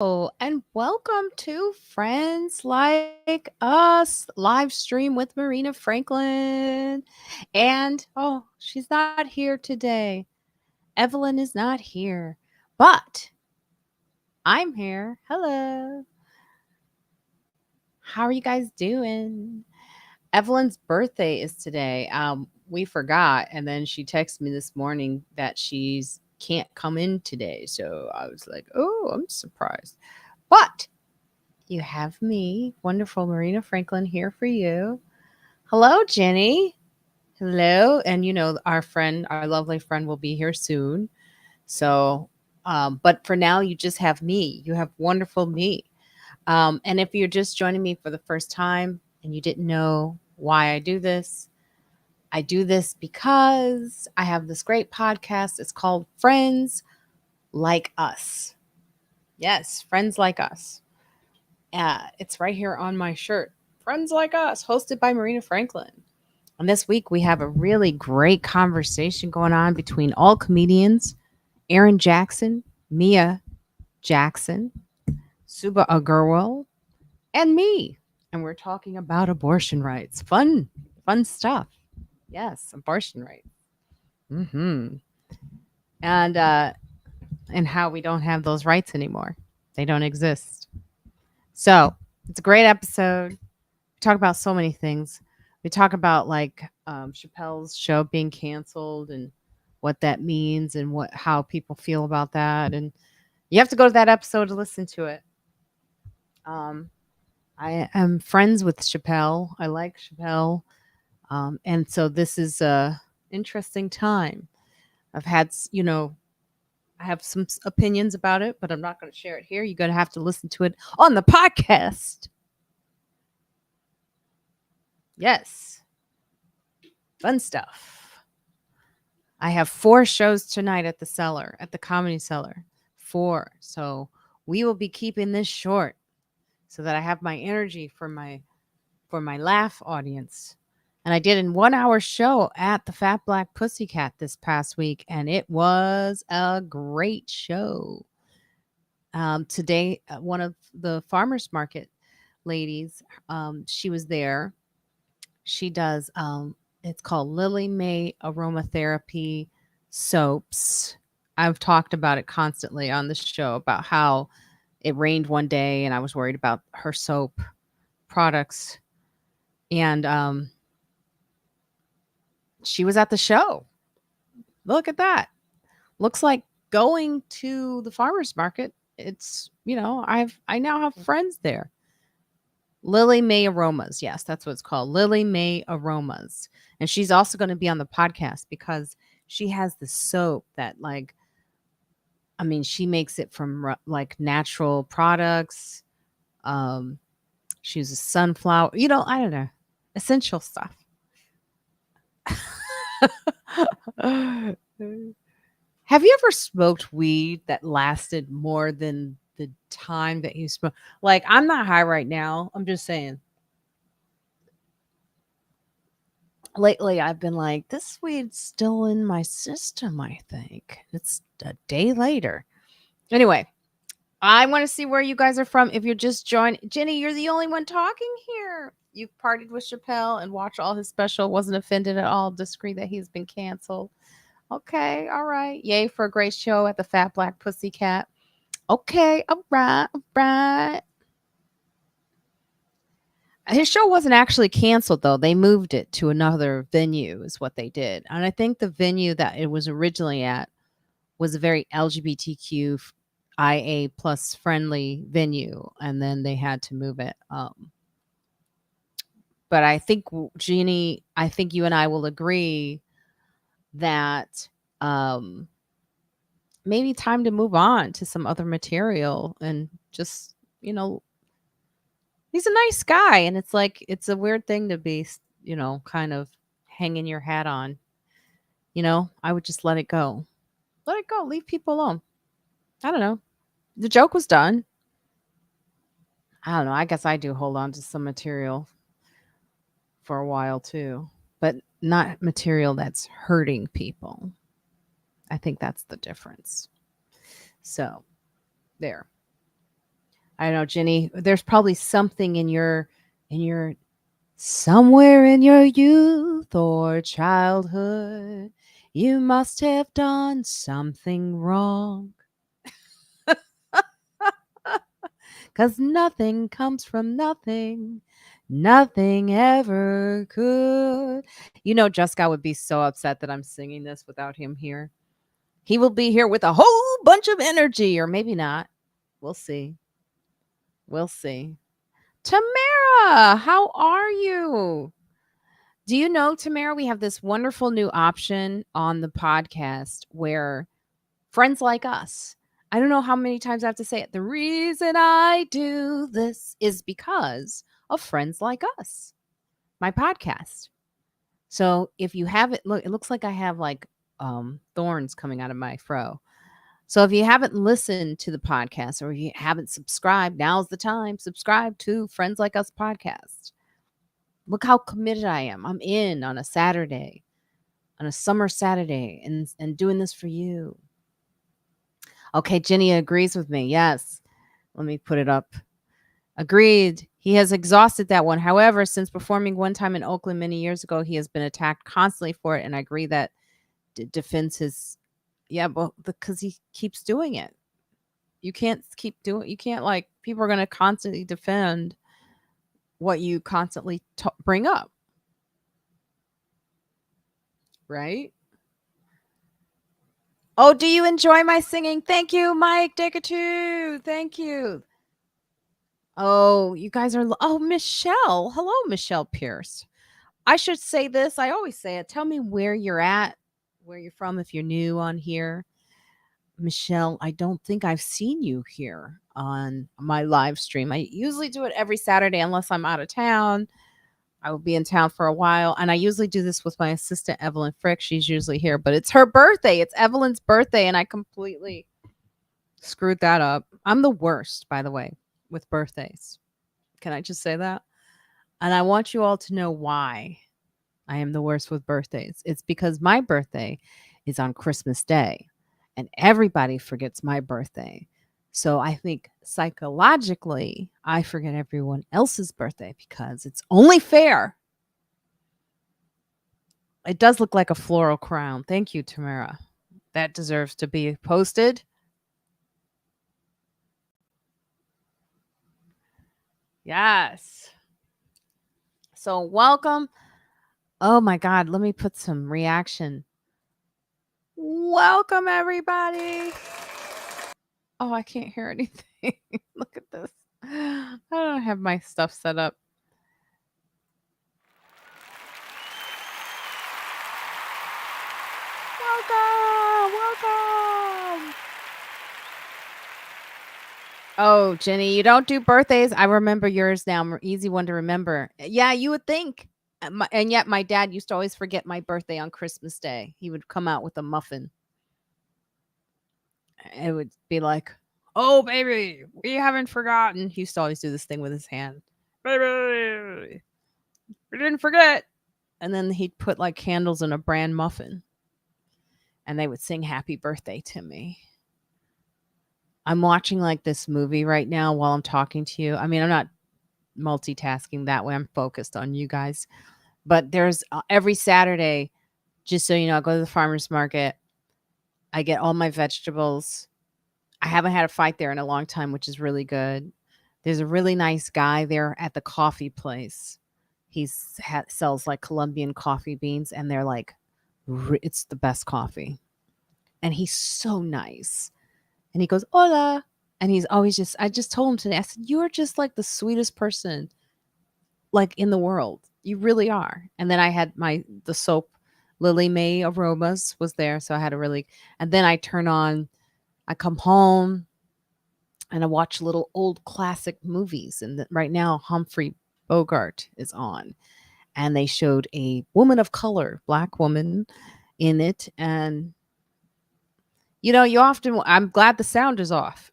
And welcome to Friends Like Us live stream with Marina Franklin. And she's not here today. Evelyn is not here, but I'm here. Hello. How are you guys doing? Evelyn's birthday is today. We forgot, and then she texted me this morning that she's can't come in today. So I was like, oh, I'm surprised. But you have me, wonderful Marina Franklin, here for you. Hello, Jenny. Hello. And our lovely friend, will be here soon. So, but for now, you just have me. You have wonderful me. And if you're just joining me for the first time and you didn't know why I do this because I have this great podcast. It's called Friends Like Us. Yes, Friends Like Us. It's right here on my shirt. Friends Like Us, hosted by Marina Franklin. And this week we have a really great conversation going on between all comedians, Aaron Jackson, Mia Jackson, Suba Agarwal, and me. And we're talking about abortion rights. Fun stuff. Yes, abortion rights. Mm-hmm. And uh, and how we don't have those rights anymore. They don't exist. So it's a great episode. We talk about so many things. We talk about Chappelle's show being canceled and what that means and how people feel about that. And you have to go to that episode to listen to it. Um, I am friends with Chappelle. I like Chappelle. And so this is a interesting time. I've had, I have some opinions about it, but I'm not going to share it here. You're going to have to listen to it on the podcast. Yes. Fun stuff. I have 4 shows tonight at the Comedy Cellar. 4. So we will be keeping this short so that I have my energy for my laugh audience. And I did a 1-hour show at the Fat Black Pussycat this past week, and it was a great show. Today, one of the farmers market ladies, she was there. She does it's called Lily May Aromatherapy Soaps. I've talked about it constantly on the show about how it rained one day and I was worried about her soap products. And she was at the show. Look at that. Looks like going to the farmers market. It's, I now have friends there. Lily May Aromas. Yes, that's what it's called. Lily May Aromas. And she's also going to be on the podcast because she has the soap that she makes it from natural products. She uses sunflower, I don't know, essential stuff. Have you ever smoked weed that lasted more than the time that you smoke? Like, I'm not high right now. I'm just saying. Lately, I've been like, this weed's still in my system, I think. It's a day later. Anyway, I want to see where you guys are from. If you're just joining, Jenny, you're the only one talking here. You've partied with Chappelle and watched all his special, wasn't offended at all, disagree that he's been canceled. Okay, all right. Yay for a great show at the Fat Black Pussycat. Okay, all right, all right. His show wasn't actually canceled, though. They moved it to another venue, is what they did. And I think the venue that it was originally at was a very LGBTQIA plus friendly venue, and then they had to move it. But I think, Jeannie, I think you and I will agree that maybe time to move on to some other material and just, he's a nice guy. And it's like, it's a weird thing to be, kind of hanging your hat on. I would just let it go. Let it go. Leave people alone. I don't know. The joke was done. I don't know. I guess I do hold on to some material for a while too, but not material that's hurting people. I think that's the difference. So, there. I don't know, Jenny. There's probably something in your somewhere in your youth or childhood. You must have done something wrong. 'Cause nothing comes from nothing. Nothing ever could. You know, Juskow would be so upset that I'm singing this without him here. He will be here with a whole bunch of energy, or maybe not. We'll see. We'll see. Tamara, how are you? Do you know, Tamara, we have this wonderful new option on the podcast where friends like us, I don't know how many times I have to say it. The reason I do this is because of friends like us, my podcast. So if you haven't, look, it looks like I have like thorns coming out of my fro. So if you haven't listened to the podcast or you haven't subscribed, now's the time. Subscribe to Friends Like Us podcast. Look how committed I am. I'm in on a Saturday, on a summer Saturday, and doing this for you. Okay, Jenny agrees with me. Yes. Let me put it up. Agreed. He has exhausted that one. However, since performing one time in Oakland many years ago, he has been attacked constantly for it. And I agree that defends his. Yeah, well, because he keeps doing it. You can't keep doing. You can't like people are going to constantly defend what you constantly bring up, right? Oh, do you enjoy my singing? Thank you, Mike Dickatoo. Thank you. Oh, you guys are. Oh, Michelle. Hello, Michelle Pierce. I should say this. I always say it. Tell me where you're at, where you're from if you're new on here. Michelle, I don't think I've seen you here on my live stream. I usually do it every Saturday unless I'm out of town. I will be in town for a while. And I usually do this with my assistant, Evelyn Frick. She's usually here, but it's her birthday. It's Evelyn's birthday. And I completely screwed that up. I'm the worst, by the way, with birthdays. Can I just say that? And I want you all to know why I am the worst with birthdays. It's because my birthday is on Christmas Day and everybody forgets my birthday. So I think psychologically, I forget everyone else's birthday because it's only fair. It does look like a floral crown. Thank you, Tamara. That deserves to be posted. Yes. So welcome. Oh my God, let me put some reaction. Welcome, everybody. Oh, I can't hear anything. Look at this. I don't have my stuff set up. Welcome. Welcome. Oh, Jenny, you don't do birthdays. I remember yours now. Easy one to remember. Yeah, you would think. And yet my dad used to always forget my birthday on Christmas Day. He would come out with a muffin. It would be like, oh, baby, we haven't forgotten. He used to always do this thing with his hand. Baby, we didn't forget. And then he'd put like candles in a bran muffin. And they would sing happy birthday to me. I'm watching like this movie right now while I'm talking to you. I mean, I'm not multitasking that way. I'm focused on you guys. But there's every Saturday, just so you know, I go to the farmer's market. I get all my vegetables. I haven't had a fight there in a long time, which is really good. There's a really nice guy there at the coffee place. He sells like Colombian coffee beans, and they're like, it's the best coffee. And he's so nice. And he goes, hola. And he's always just, I just told him today, I said, you're just like the sweetest person like in the world. You really are. And then I had the soap, Lily May Aromas was there. So I had a really, and then I come home and I watch little old classic movies. And right now, Humphrey Bogart is on. And they showed a woman of color, black woman in it. And, you know, I'm glad the sound is off.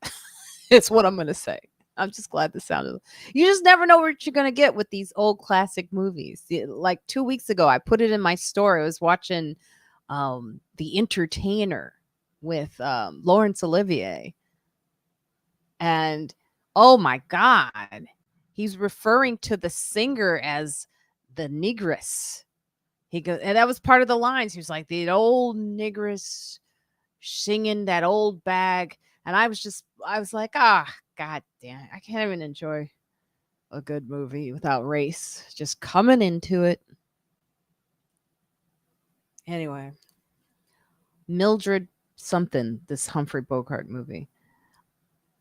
It's what I'm going to say. I'm just glad the sound is. You just never know what you're going to get with these old classic movies. Like 2 weeks ago, I put it in my story. I was watching The Entertainer with Laurence Olivier. And Oh my God. He's referring to the singer as the negress. He goes, and that was part of the lines. He was like, the old negress singing that old bag. And I was like, God damn, I can't even enjoy a good movie without race just coming into it. Anyway, Mildred something, this Humphrey Bogart movie.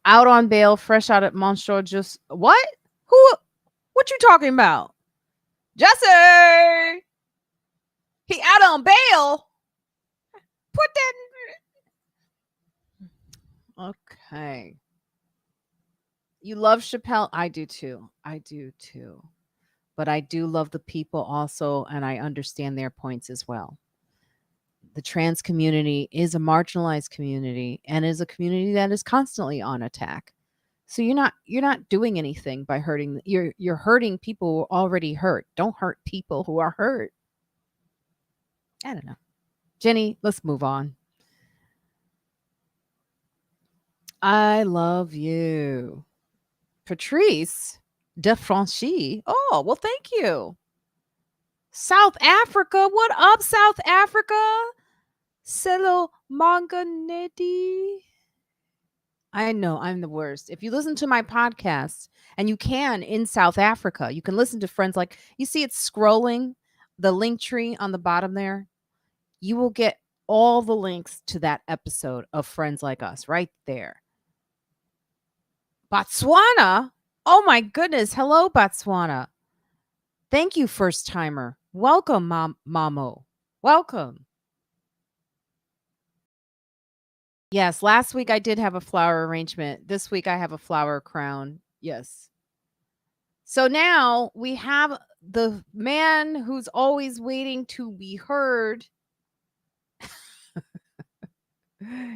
Out on bail, fresh out at Monsieur just what? Who? What you talking about? Jesse! He out on bail? Put that in. Okay. You love Chappelle? I do too. I do too. But I do love the people also, and I understand their points as well. The trans community is a marginalized community and is a community that is constantly on attack. So you're not doing anything by hurting you're hurting people who are already hurt. Don't hurt people who are hurt. I don't know. Jenny, let's move on. I love you. Patrice de Franchi. Oh, well, thank you. South Africa. What up, South Africa? Selo Manganedi. I know I'm the worst. If you listen to my podcast, and you can in South Africa, you can listen to friends like you see it's scrolling the link tree on the bottom there. You will get all the links to that episode of Friends Like Us right there. Botswana. Oh my goodness. Hello, Botswana. Thank you, first timer. Welcome, Mamo. Welcome. Yes, last week I did have a flower arrangement. This week I have a flower crown. Yes. So now we have the man who's always waiting to be heard.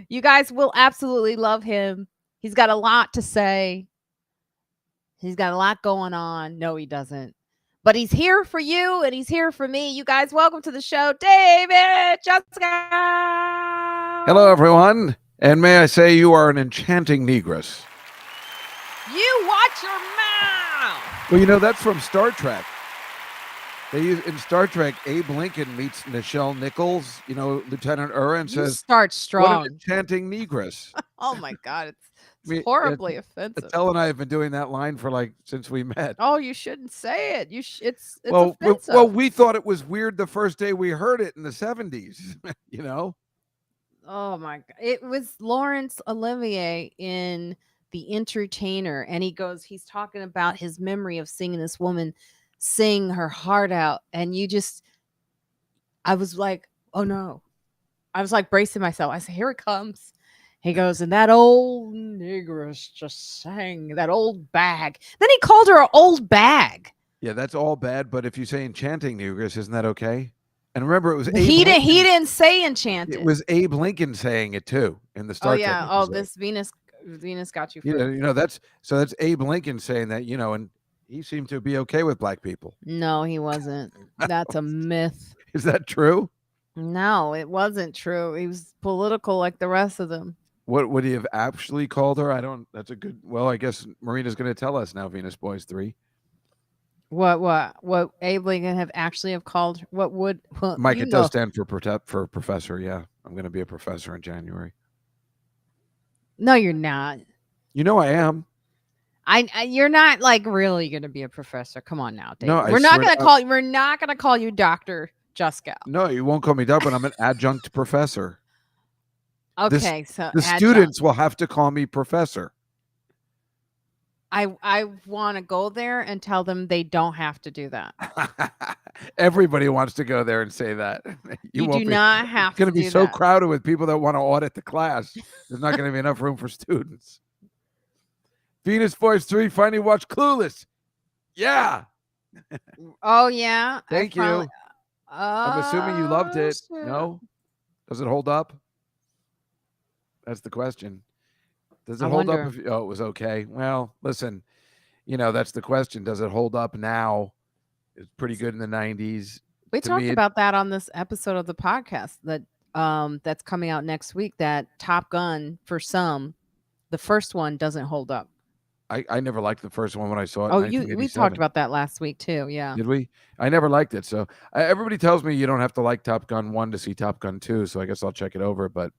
You guys will absolutely love him. He's got a lot to say. He's got a lot going on. No, he doesn't. But he's here for you and he's here for me. You guys, welcome to the show, David Juskow. Hello, everyone. And may I say you are an enchanting negress. You watch your mouth. Well, you know, that's from Star Trek. They use in Star Trek, Abe Lincoln meets Nichelle Nichols, you know, Lieutenant Uhura, and says, start strong. What an enchanting negress. Oh my God, it's horribly offensive. Adele and I have been doing that line for since we met. Oh, you shouldn't say it. It's offensive. Well, we thought it was weird the first day we heard it in the 70s, you know? Oh my God. It was Laurence Olivier in The Entertainer. And he's talking about his memory of seeing this woman sing her heart out. And I was like, oh no. I was like bracing myself. I said, here it comes. He goes, and that old negress just sang that old bag. Then he called her an old bag. Yeah, that's all bad. But if you say enchanting negress, isn't that okay? And remember, it was He didn't say enchanted. It was Abe Lincoln saying it too in the Star Trek episode. Oh, this Venus got you. That's Abe Lincoln saying that, and he seemed to be okay with black people. No, he wasn't. That's a myth. Is that true? No, it wasn't true. He was political like the rest of them. What would he have actually called her? That's a good, I guess Marina's going to tell us now, Venus Boys 3. What Abe Lincoln have called? Mike, it does stand for professor. Yeah, I'm going to be a professor in January. No, you're not. You know I am. You're not really going to be a professor. Come on now, Dave. No, we're not going to call you Dr. Juskow. No, you won't call me Dr. But I'm an adjunct professor. Okay, so the students will have to call me professor. I want to go there and tell them they don't have to do that. Everybody wants to go there and say that. You do not have to. It's going to be so crowded with people that want to audit the class. There's not going to be enough room for students. Venus Voice 3 finally watched Clueless. Yeah. Oh, yeah. Thank you. I'm assuming you loved it. Sure. No? Does it hold up? That's the question. Does it hold up? It was okay. Well, listen, that's the question. Does it hold up now? It's pretty good in the 90s. We talked about that on this episode of the podcast that's coming out next week, that Top Gun, for some, the first one doesn't hold up. I never liked the first one when I saw it in Oh, we talked 1987. about that last week too. Yeah. Did we? I never liked it. So everybody tells me you don't have to like Top Gun 1 to see Top Gun 2. So I guess I'll check it over. But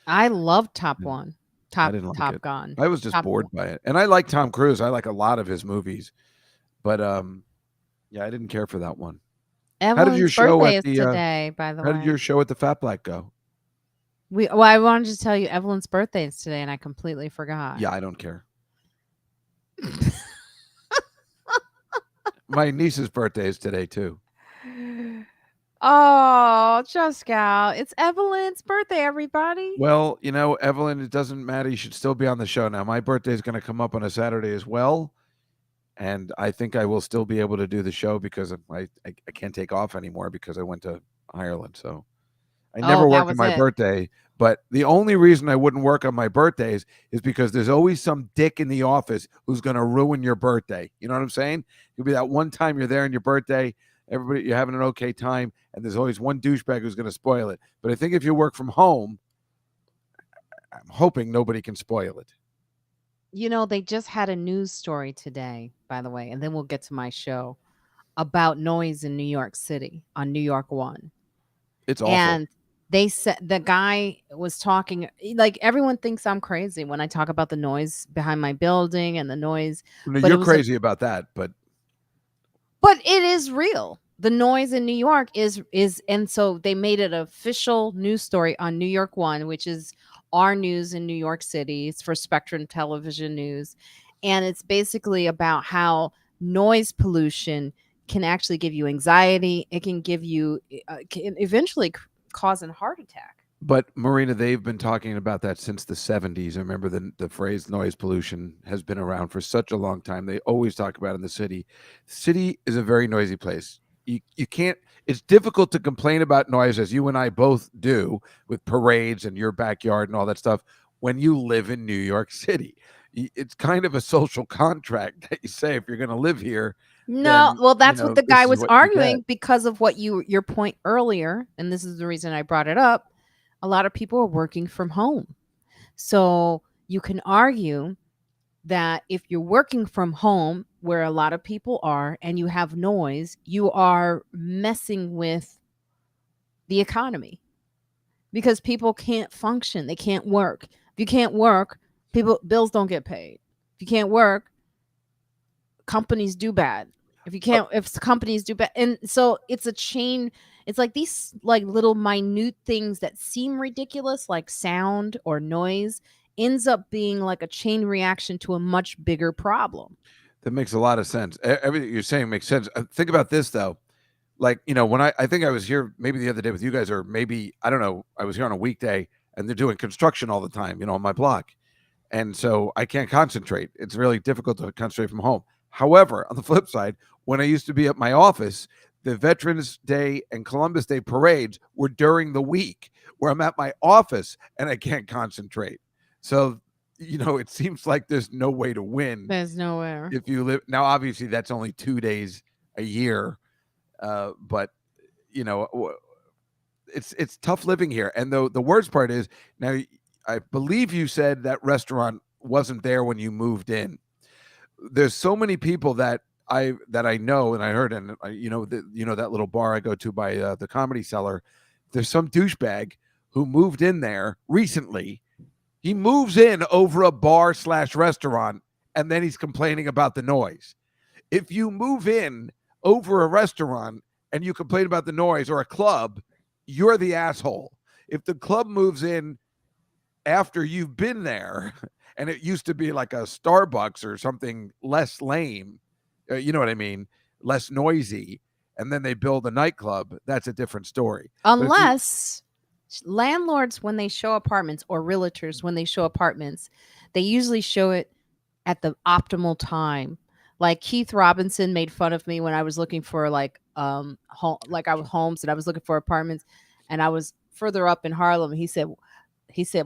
I love Top mm, One, I didn't like Top it. Gun, I was just Top bored One. by it. And I like Tom Cruise. I like a lot of his movies. But yeah, I didn't care for that one. How did your Evelyn's show birthday at is the today, by the How did way. your show at the Fat Black go? Well, I wanted to tell you Evelyn's birthday is today, and I completely forgot. Yeah, I don't care. My niece's birthday is today too. Oh, Juskow. It's Evelyn's birthday, everybody. Well, Evelyn, it doesn't matter. You should still be on the show now. My birthday is going to come up on a Saturday as well, and I think I will still be able to do the show because I can't take off anymore because I went to Ireland. So I Oh, never that work on was my it. birthday. But the only reason I wouldn't work on my birthdays is because there's always some dick in the office who's going to ruin your birthday. You know what I'm saying? It'll be that one time you're there on your birthday, everybody you're having an okay time, and there's always one douchebag who's going to spoil it. But I think if you work from home, I'm hoping nobody can spoil it. They just had a news story today, by the way, and then we'll get to my show about noise in New York City on New York One. It's awful. And they said the guy was talking like everyone thinks I'm crazy when I talk about the noise behind my building and the noise, No, but it you're was a crazy about that, but but it is real. The noise in New York is and so they made it an official news story on New York One, which is our news in New York City. It's for Spectrum Television News. And it's basically about how noise pollution can actually give you anxiety. It can give you can eventually cause a heart attack. Marina, they've been talking about that since the 70s. I remember the phrase noise pollution has been around for such a long time. They always talk about it in the city. The city is a very noisy place. You can't it's difficult to complain about noise as you and I both do with parades and your backyard and all that stuff when you live in New York City. It's kind of a social contract that you say if you're going to live here, No, then, well, that's what the this guy is was what you get. arguing because of what your point earlier, and this is the reason I brought it up. A lot of people are working from home. So you can argue that if you're working from home, where a lot of people are, and you have noise, you are messing with the economy because people can't function. They can't work. If you can't work, bills don't get paid. If you can't work, companies do bad. If companies do bad, and so it's a chain. It's like these like little minute things that seem ridiculous, like sound or noise, ends up being like a chain reaction to a much bigger problem. That makes a lot of sense. Everything you're saying makes sense. Think about this though. Like, when I think I was here maybe the other day with you guys, or maybe I don't know, I was here on a weekday and they're doing construction all the time, on my block. And so I can't concentrate. It's really difficult to concentrate from home. However, on the flip side, when I used to be at my office, the Veterans Day and Columbus Day parades were during the week where I'm at my office and I can't concentrate. So, it seems like there's no way to win There's nowhere. if you live. Now, obviously, that's only 2 days a year, but you know, it's tough living here. And the worst part is now, I believe you said that restaurant wasn't there when you moved in. There's so many people that I know and I heard, and that little bar I go to by the Comedy Cellar. There's some douchebag who moved in there recently. He moves in over a bar/restaurant, and then he's complaining about the noise. If you move in over a restaurant and you complain about the noise, or a club, you're the asshole. If the club moves in after you've been there and it used to be like a Starbucks or something less lame, you know what I mean, less noisy, and then they build a nightclub, that's a different story. But if you Unless landlords, when they show apartments, or realtors, when they show apartments, they usually show it at the optimal time. Like Keith Robinson made fun of me when I was looking for like I was homes and I was looking for apartments, and I was further up in Harlem. He said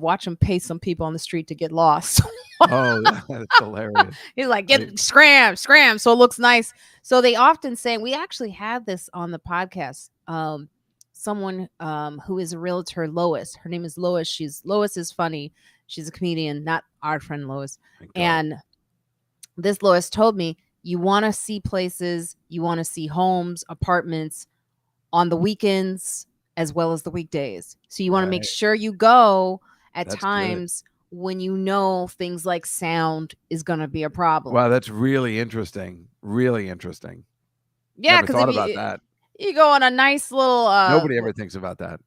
watch them pay some people on the street to get lost. Oh, that's hilarious. He's like, I, get scram, so it looks nice. So they often say, we actually had this on the podcast. Someone who is a realtor, Lois. Her name is Lois. Lois is funny. She's a comedian, not our friend Lois. thank God. And This Lois told me, you want to see places, you want to see homes, apartments on the weekends as well as the weekdays. So you want to make Right. sure you go at That's good. times when you know things like sound is going to be a problem. Wow, that's really interesting. Really interesting. Yeah, Never because if thought about you that. you go on a nice little Nobody ever thinks about that.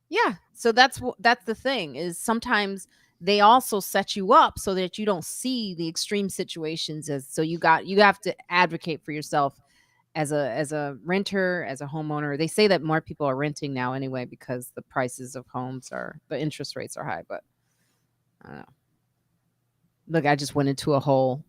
yeah, so that's the thing is sometimes they also set you up so that you don't see the extreme situations as so you have to advocate for yourself as a renter, as a homeowner. They say that more people are renting now anyway because the prices of homes are the interest rates are high, but I don't know. Look, I just went into a hole.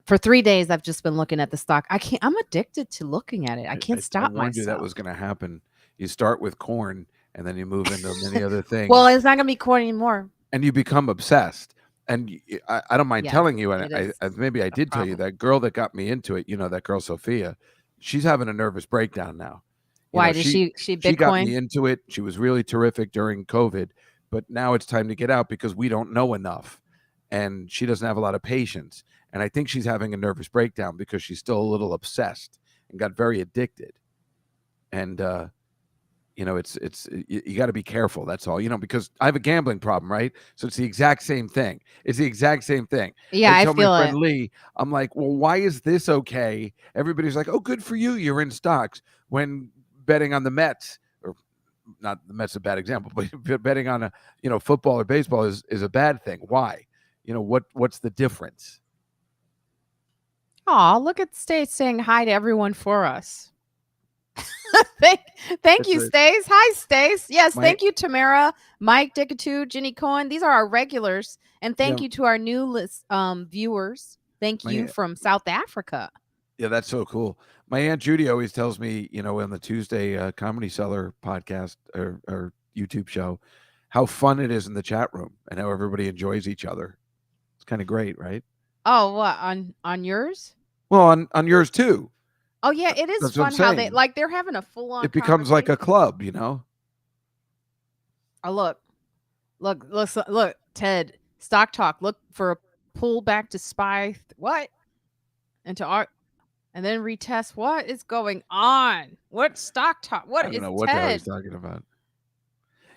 For 3 days I've just been looking at the stock. I'm addicted to looking at it. I can't I stop warned you that was myself. going to happen. You start with corn, and then you move into many other Well, things, it's not going to be corn anymore. and you become obsessed. And I don't mind Yes, telling you, and it is maybe I a did tell you problem. that girl that got me into it. That girl Sophia, she's having a nervous breakdown now. Why did She she she got Bitcoin? me into it. She was really terrific during COVID, but now it's time to get out because we don't know enough, and she doesn't have a lot of patience. And I think she's having a nervous breakdown because she's still a little obsessed and got very addicted. And it's you got to be careful. That's all. Because I have a gambling problem, right? So it's the exact same thing. It's the exact same thing. Yeah, I I tell my feel friend it. Lee, I'm like, well, why is this okay? Everybody's like, oh, good for you. You're in stocks. When betting on the Mets, or not the Mets, a bad example, but betting on a football or baseball is a bad thing. Why? What's the difference? Aw, look at Stace saying hi to everyone for us. thank, thank It's you, a Stace. Hi, Stace. Yes, my thank you, Tamara, Mike, Dickatu, Ginny Cohen. These are our regulars, and thank yeah you to our new list viewers. Thank you my from South Africa. Yeah, that's so cool. My aunt Judy always tells me, on the Tuesday Comedy Cellar podcast or YouTube show, how fun it is in the chat room and how everybody enjoys each other. It's kind of great, right? Oh, what on yours? Well, on yours too. Oh yeah, it is That's what I'm fun how they saying. like they're having a full on It becomes like a conversation. club. Oh look, Ted. Stock talk. Look for a pullback to spy. What? Into art and then retest. What is going on? What stock talk? I What don't is know what the hell he's Ted? talking about.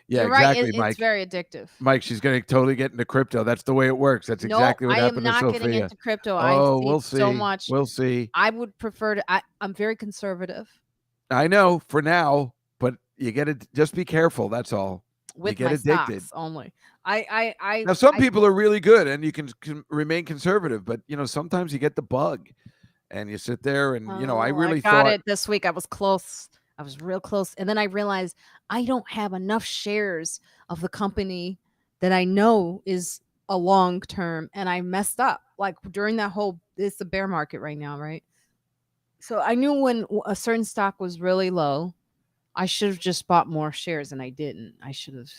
Yeah, You're right. exactly, It's Mike. very addictive. Mike, she's going to totally get into crypto. That's the way it works. That's No, exactly what I am happened to not getting Sophia. into crypto. I Oh, see we'll so see. much. We'll see. I would prefer to. I'm very conservative I know for now, but you get it. Just be careful. That's all. You with get my addicted. stocks only. I I I Now, some I. people are really good, and you can remain conservative. But sometimes you get the bug, and you sit there, and I Oh, I really got thought it this week. I was close. I was real close. And then I realized I don't have enough shares of the company that I know is a long term and I messed up. Like during that whole it's the bear market right now, right? So I knew when a certain stock was really low, I should have just bought more shares and I didn't. I should have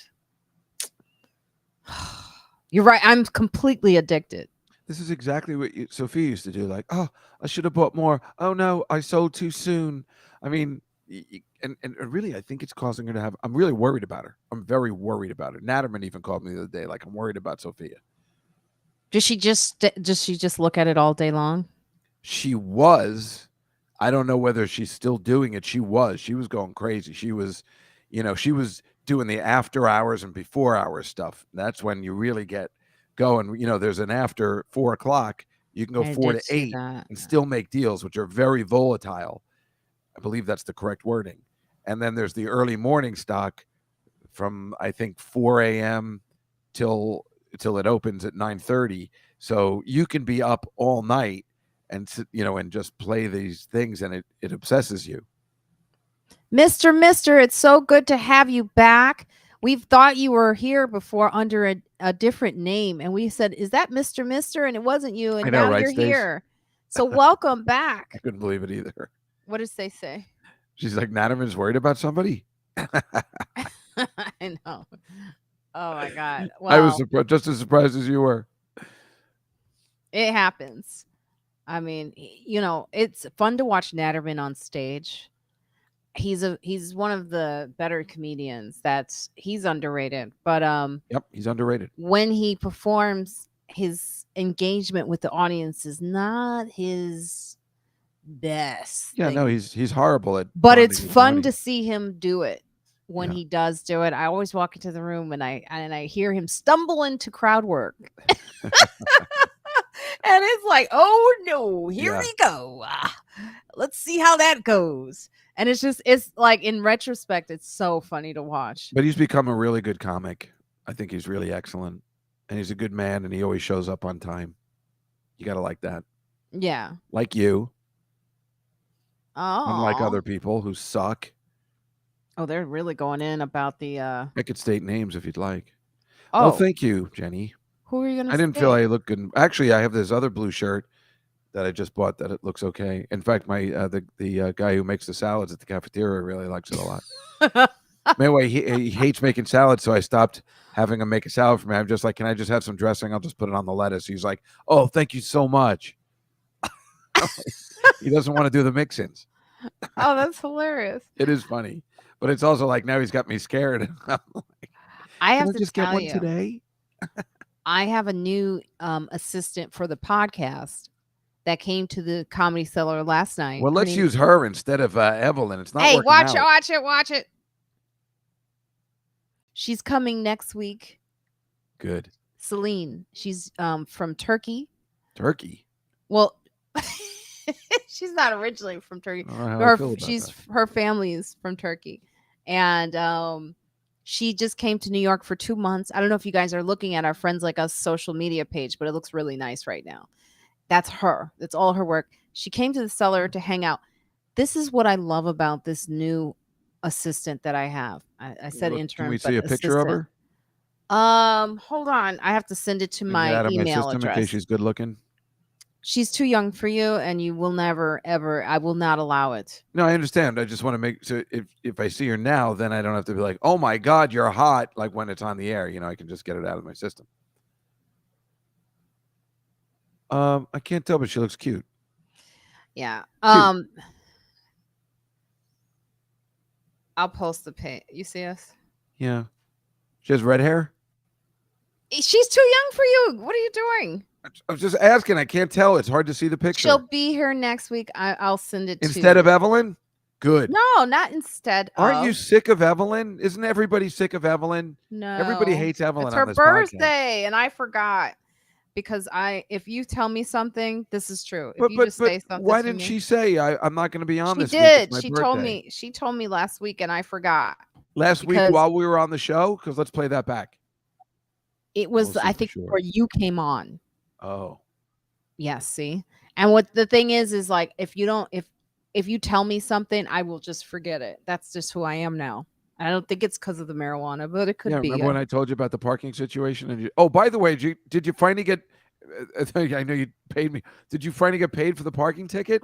You're right. I'm completely addicted. this is exactly what Sophia used to do. Like, oh, I should have bought more. Oh no, I sold too soon. I mean, and really, I think it's causing her to have. I'm really worried about her. I'm very worried about her. Natterman even called me the other day. Like, I'm worried about Sophia. Does she just look at it all day long? She was. I don't know whether she's still doing it. She was. She was going crazy. She was doing the after hours and before hours stuff. That's when you really get going. There's an after 4 o'clock. You can go I four did to see eight that. and still make deals, which are very volatile. I believe that's the correct wording. And then there's the early morning stock from I think 4 a.m. till it opens at 9:30. So you can be up all night and and just play these things, and it obsesses you. Mister, it's so good to have you back. We've thought you were here before under a different name, and we said, "Is that Mister?" And it wasn't you, I and know, now right, you're Stace? here. So welcome I back. couldn't believe it either. What does they say? She's like, Natterman's worried about somebody. I know. Oh my god. I was Well, just as surprised as you were. it happens. I mean, it's fun to watch Natterman on stage. He's one of the better comedians. He's underrated. But Yep, he's underrated. when he performs his engagement with the audience is not his best Yeah, no, thing. he's horrible at But it's bonding with the fun to audience. see him do it when Yeah. he does do it. I always walk into the room and I hear him stumble into crowd work. And it's like, oh no, here Yeah. we go. Let's see how that goes. And it's like in retrospect, it's so funny to watch. But he's become a really good comic. I think he's really excellent. And he's a good man, and he always shows up on time. You got to like that. Yeah. Like you. Unlike Oh. other people who suck. Oh, they're really going in about the I could state names if you'd like. Oh, Oh, thank you, Jenny. who are you I gonna didn't feel say? I looked good. Actually, I have this other blue shirt that I just bought that it looks okay. In fact, my the guy who makes the salads at the cafeteria really likes it a lot. Anyway, he hates making salads, so I stopped having him make a salad for me. I'm just like, can I just have some dressing? I'll just put it on the lettuce. He's like, oh, thank you so much. He doesn't want to do the mix-ins. Oh, that's hilarious. It is funny, but it's also like now he's got me scared. I'm like, I can have I to just get tell one you, today? I have a new assistant for the podcast that came to the Comedy Cellar last night. Well, Her let's name- use her instead of Evelyn. It's not Hey, working watch it, out. watch it, watch it. She's coming next week. Good. Celine. She's from Turkey. Turkey. Well, she's not originally from Turkey. I don't know how I feel about that. Her family is from Turkey, and she just came to New York for 2 months. I don't know if you guys are looking at our Friends Like Us social media page, but it looks really nice right now. That's her. That's all her work. She came to the cellar to hang out. This is what I love about this new assistant that I have. I said Look, intern, can we but see a picture of assistant. her? Hold on. I have to send it to And get my out of my email system in address. case she's good looking. She's too young for you, and you will never, ever. I will not allow it. No, I understand. I just want to make so if I see her now, then I don't have to be like, oh my God, you're hot. Like when it's on the air, I can just get it out of my system. I can't tell, but she looks cute. Yeah. Cute. I'll post the page. You see us? Yeah. She has red hair? She's too young for you. What are you doing? I was just asking. I can't tell. It's hard to see the picture. She'll be here next week. I'll send it instead of Evelyn? Good. No, not instead Aren't you sick of Evelyn? Isn't everybody sick of Evelyn? No. Everybody hates Evelyn. It's on her this birthday, podcast. and I forgot. Because if you tell me something, this is true. If But, you just say something, why to didn't me, she say I'm not going to be on she this did. week? It's my She birthday. told me. She told me last week, and I forgot. Last week while we were on the show, because let's play that back. It was, I think, before you came on. Oh. Yes. See, and what the thing is like if you tell me something, I will just forget it. That's just who I am now. I don't think it's because of the marijuana, but it could be. Remember when I told you about the parking situation? And oh, by the way, did you finally get? I know you paid me. Did you finally get paid for the parking ticket?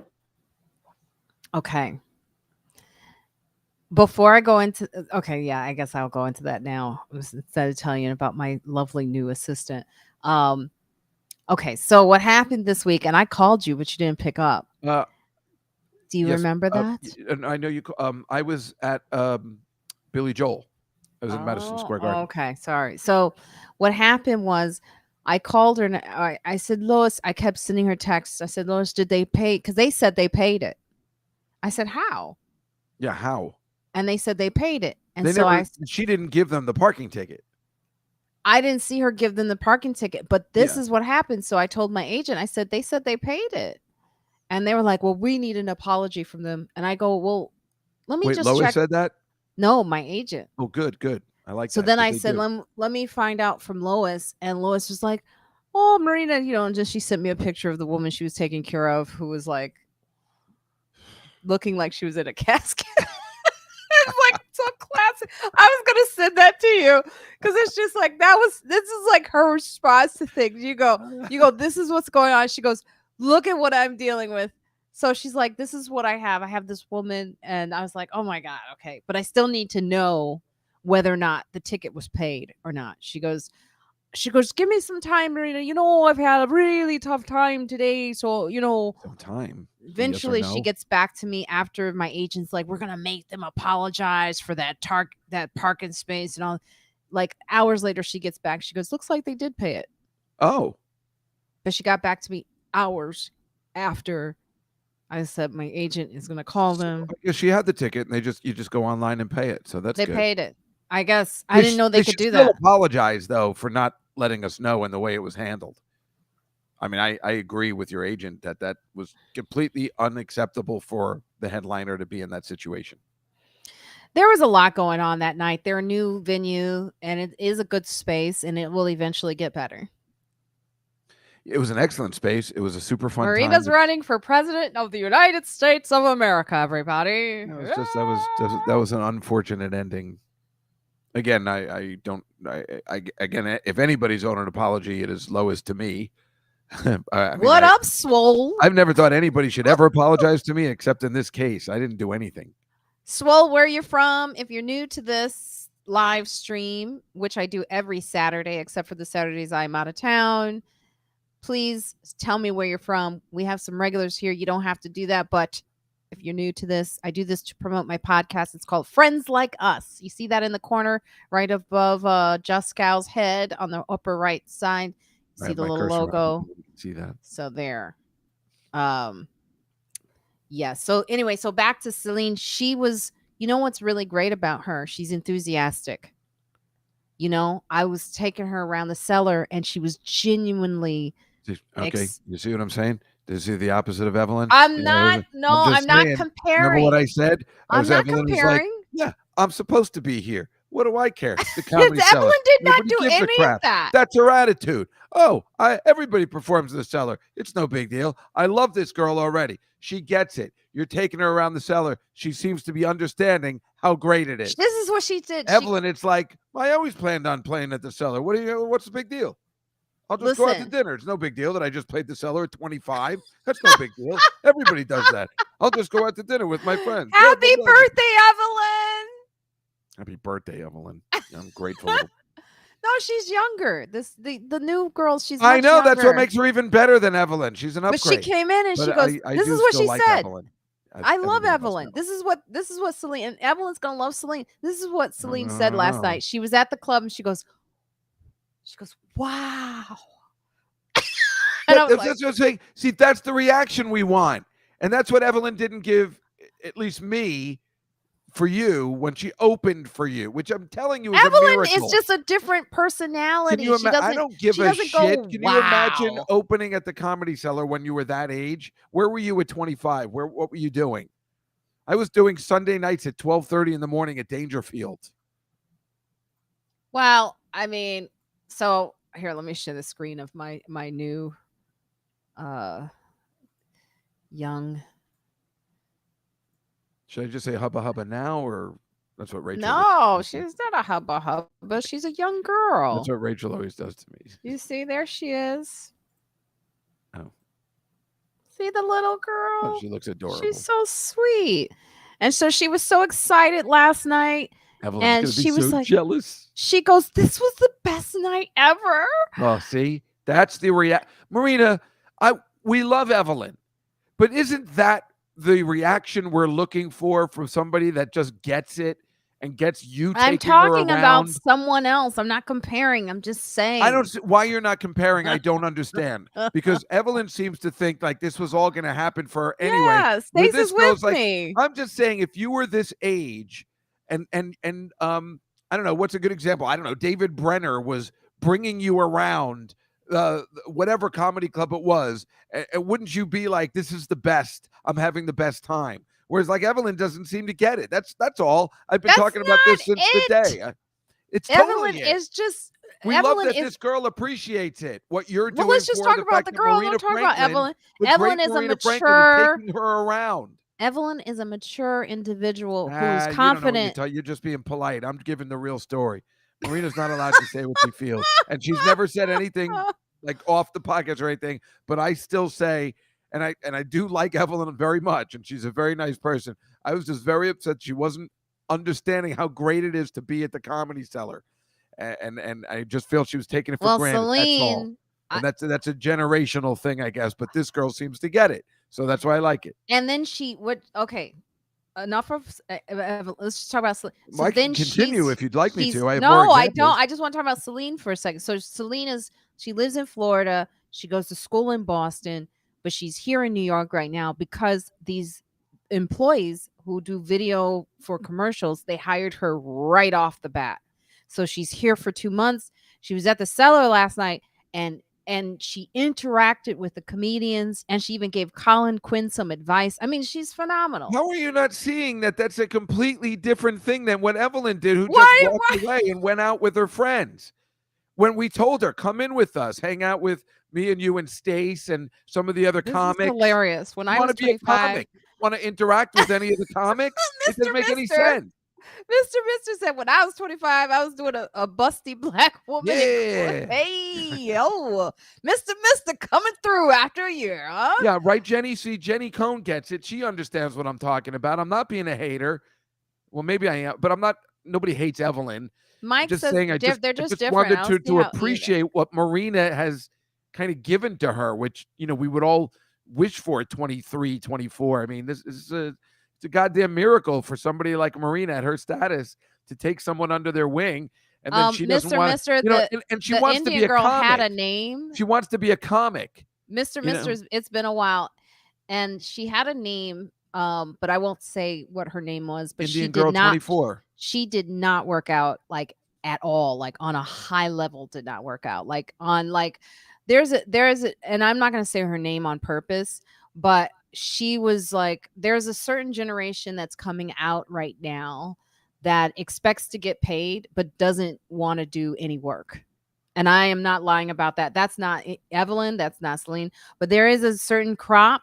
Okay. Before I go into, yeah, I guess I'll go into that now instead of telling you about my lovely new assistant. Okay, so what happened this week, and I called you, but you didn't pick up. Do you remember that? I know you. I was at Billy Joel. I was in Madison Square Garden. Okay, sorry. So what happened was I called her and I said, Lois, I kept sending her texts. I said, Lois, did they pay? Because they said they paid it. I said, how? Yeah, how? And they said they paid it. And she didn't give them the parking ticket. I didn't see her give them the parking ticket, but this is what happened. So I told my agent, I said, they said they paid it. And they were like, well, we need an apology from them. And I go, well, let me just Lois check. said that? No, my agent. Oh, good. I like that. So then I said, let me find out from Lois. And Lois was like, oh, Marina, and just she sent me a picture of the woman she was taking care of who was like looking like she was in a casket. It's like so classic. I was gonna send that to you because it's just like this is like her response to things. You go, this is what's going on. She goes, look at what I'm dealing with. So she's like, this is what I have. I have this woman, and I was like, oh my God, okay, but I still need to know whether or not the ticket was paid or not. She goes, give me some time, Marina. I've had a really tough time today. So, some time. Eventually yes she gets back to me after my agent's like, we're going to make them apologize for that parking space and all. Like hours later, she gets back. She goes, looks like they did pay it. Oh. But she got back to me hours after I said my agent is going to call So them. I guess she had the ticket, and you just go online and pay it. So that's They good. paid it. I guess I didn't know they could should do still that. apologize though for not letting us know and the way it was handled. I mean, I agree with your agent that was completely unacceptable for the headliner to be in that situation. There was a lot going on that night. They're a new venue, and it is a good space, and it will eventually get better. It was an excellent space. It was a super fun Marina's time. running for president of the United States of America, everybody. It was just that was an unfortunate ending. Again, I don't. Again, if anybody's owed an apology, it is Lois to me. What up, Swole? I've never thought anybody should ever apologize to me, except in this case. I didn't do anything. Swole, where you're from? If you're new to this live stream, which I do every Saturday, except for the Saturdays I'm out of town, please tell me where you're from. We have some regulars here. You don't have to do that, but if you're new to this, I do this to promote my podcast. It's called Friends Like Us. You see that in the corner right above Juskow's head on the upper right side. You see the little logo. You can see that. So there. Yeah. So anyway, so back to Celine. She was, you know what's really great about her? She's enthusiastic. You know, I was taking her around the cellar and she was genuinely okay. You see what I'm saying? Did you see the opposite of Evelyn? I'm not comparing. Remember what I said? I'm not Evelyn comparing. Was like, yeah, I'm supposed to be here. What do I care? The comedy cellar. Evelyn did not do any of that. That's her attitude. Oh, everybody performs in the cellar. It's no big deal. I love this girl already. She gets it. You're taking her around the cellar. She seems to be understanding how great it is. This is what she did. Evelyn, it's like, I always planned on playing at the cellar. What's the big deal? I'll just go out to dinner. It's no big deal that I just played the cellar at 25. That's no big deal. Everybody does that. I'll just go out to dinner with my friends. Happy birthday, Evelyn. Happy birthday, Evelyn. I'm grateful. No, she's younger. The new girl. She's. I know younger. That's what makes her even better than Evelyn. She's an upgrade. But she came in and she goes. This is what she said. Evelyn. I love Evelyn. This is what Celine, and Evelyn's gonna love Celine. This is what Celine said last night. She was at the club and she goes, wow. And I was like, that's what I'm saying. See, that's the reaction we want, and that's what Evelyn didn't give, at least me, for you when she opened for you, which I'm telling you is Evelyn a miracle. is just a different personality. I don't give a shit. Can you imagine opening at the Comedy Cellar when you were that age? Where were you at 25? What were you doing? I was doing Sunday nights at 12:30 in the morning at Dangerfield. Well, I mean, so here, let me share the screen of my new young. Should I just say hubba hubba now, or that's what Rachel? No, she's not a hubba hubba. She's a young girl. That's what Rachel always does to me. You see, there she is. Oh, see the little girl? Oh, she looks adorable. She's so sweet, and so she was so excited last night. Evelyn's and she was so like, jealous. She goes, "This was the best night ever." Oh, see, that's the Marina, we love Evelyn, but isn't that the reaction we're looking for from somebody that just gets it and gets you taking I'm talking her about someone else. I'm not comparing. I'm just saying. I don't see why you're not comparing. I don't understand, because Evelyn seems to think like this was all going to happen for her anyway. Yeah, Stacey's with me. I'm just saying, if you were this age and I don't know, what's a good example? I don't know. David Brenner was bringing you around whatever comedy club it was, wouldn't you be like, this is the best, I'm having the best time? Whereas like Evelyn doesn't seem to get it. That's all. I've been talking about this since the day. It's Evelyn totally is just we love that this girl appreciates it. What you're doing. Well, let's just talk about the girl. Don't talk about Evelyn. Evelyn is a mature. Taking her around. Evelyn is a mature individual who's confident. You're just being polite. I'm giving the real story. Marina's not allowed to say what she feels, and she's never said anything like off the podcast or anything. But I still say, and I do like Evelyn very much, and she's a very nice person. I was just very upset she wasn't understanding how great it is to be at the Comedy Cellar, and I just feel she was taking it for granted. Celine, that's all. And that's a generational thing, I guess. But this girl seems to get it, so that's why I like it. And then okay. Enough of let's just talk about Celine. So I can continue if you'd like me to. I don't. I just want to talk about Celine for a second. So Celine she lives in Florida. She goes to school in Boston, but she's here in New York right now because these employees who do video for commercials, they hired her right off the bat. So she's here for 2 months. She was at the cellar last night, and she interacted with the comedians, and she even gave Colin Quinn some advice. I mean, she's phenomenal. How are you not seeing that that's a completely different thing than what Evelyn did, who just Why? walked away and went out with her friends? When we told her, come in with us, hang out with me and you and Stace and some of the other This is comics. hilarious. When You I want was to be a 25, comic? You want to interact with any of the comics? It doesn't make any sense. Mr. said when I was 25, I was doing a busty black woman. Yeah. Hey, oh, Mr. coming through after a year, huh? Yeah, right, Jenny? See, Jenny Cohn gets it. She understands what I'm talking about. I'm not being a hater. Well, maybe I am, but I'm not. Nobody hates Evelyn. Mike Just says saying, they're just different. wanted I don't see to how either. appreciate what Marina has kind of given to her, which, we would all wish for at 23, 24. I mean, this is it's a goddamn miracle for somebody like Marina at her status to take someone under their wing, and then she doesn't want to, and she wants Indian to be a girl comic. had a name. She wants to be a comic. Mr. It's been a while, and she had a name, but I won't say what her name was. But Indian she girl did not. 24. She did not work out like at all, like on a high level. Did not work out like on like there's a and I'm not going to say her name on purpose, but she was like, there's a certain generation that's coming out right now that expects to get paid but doesn't want to do any work. And I am not lying about that. That's not Evelyn, that's not Celine, but there is a certain crop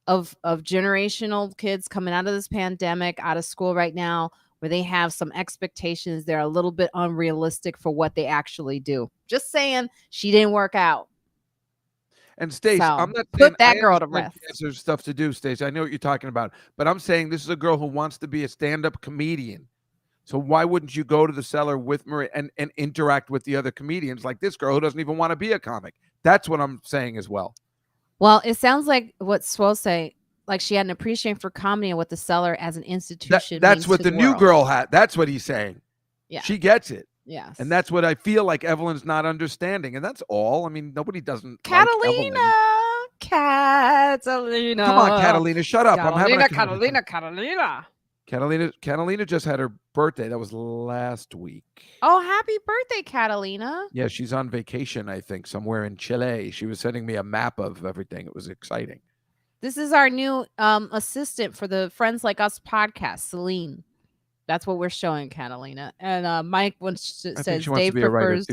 of generational kids coming out of this pandemic, out of school right now, where they have some expectations. They're a little bit unrealistic for what they actually do. Just saying, she didn't work out. And Stace, So, I'm not saying put that girl to rest. There's stuff to do, Stace. I know what you're talking about, but I'm saying this is a girl who wants to be a stand-up comedian. So why wouldn't you go to the cellar with Maria and interact with the other comedians like this girl who doesn't even want to be a comic? That's what I'm saying as well. Well, it sounds like what Swole say, like she had an appreciation for comedy and what the cellar as an institution. That's what the new girl had. That's what he's saying. Yeah. She gets it. Yes. And that's what I feel like Evelyn's not understanding. And that's all. I mean, nobody doesn't Catalina. like Catalina. Come on, Catalina. Shut up. Catalina just had her birthday. That was last week. Oh, happy birthday, Catalina. Yeah, she's on vacation, I think, somewhere in Chile. She was sending me a map of everything. It was exciting. This is our new assistant for the Friends Like Us podcast, Celine. That's what we're showing, Catalina. And Mike says Dave prefers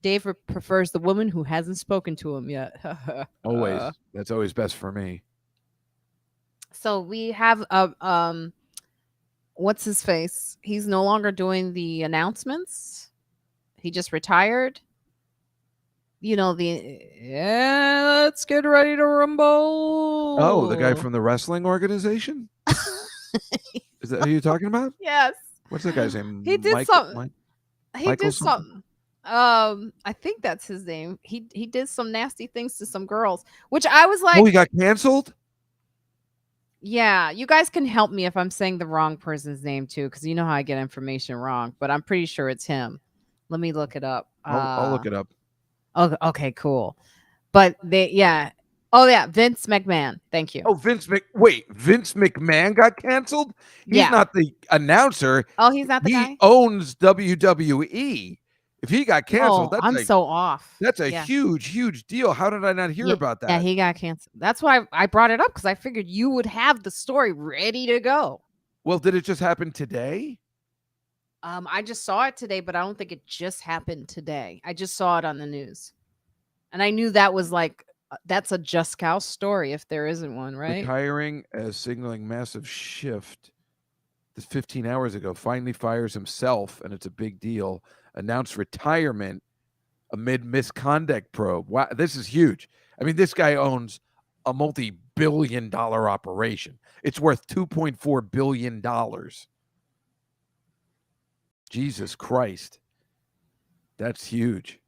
Dave prefers the woman who hasn't spoken to him yet. Always. That's always best for me. So we have what's his face? He's no longer doing the announcements. He just retired. Let's get ready to rumble. Oh, the guy from the wrestling organization? Is that who you're talking about? Yes. What's that guy's name? He did something. He did something. I think that's his name. He did some nasty things to some girls, which I was like, oh, he got canceled? Yeah, you guys can help me if I'm saying the wrong person's name too, because you know how I get information wrong, but I'm pretty sure it's him. Let me look it up. I'll look it up. Okay, cool. But oh yeah, Vince McMahon. Thank you. Oh, Vince McMahon got canceled? He's not the announcer. Oh, he's not the guy? He owns WWE. If he got canceled, I'm so off. That's a huge deal. How did I not hear about that? Yeah, he got canceled. That's why I brought it up, because I figured you would have the story ready to go. Well, did it just happen today? I just saw it today, but I don't think it just happened today. I just saw it on the news. And I knew that was like, that's a Juskow story if there isn't one, right? Retiring as signaling massive shift. This 15 hours ago, finally fires himself, and it's a big deal. Announced retirement amid misconduct probe. Wow, this is huge. I mean, this guy owns a multi-billion-dollar operation. It's worth $2.4 billion. Jesus Christ. That's huge.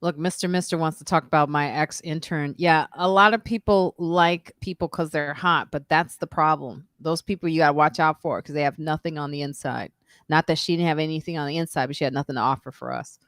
Look, Mr. wants to talk about my ex-intern. Yeah, a lot of people like people because they're hot, but that's the problem. Those people you got to watch out for because they have nothing on the inside. Not that she didn't have anything on the inside, but she had nothing to offer for us.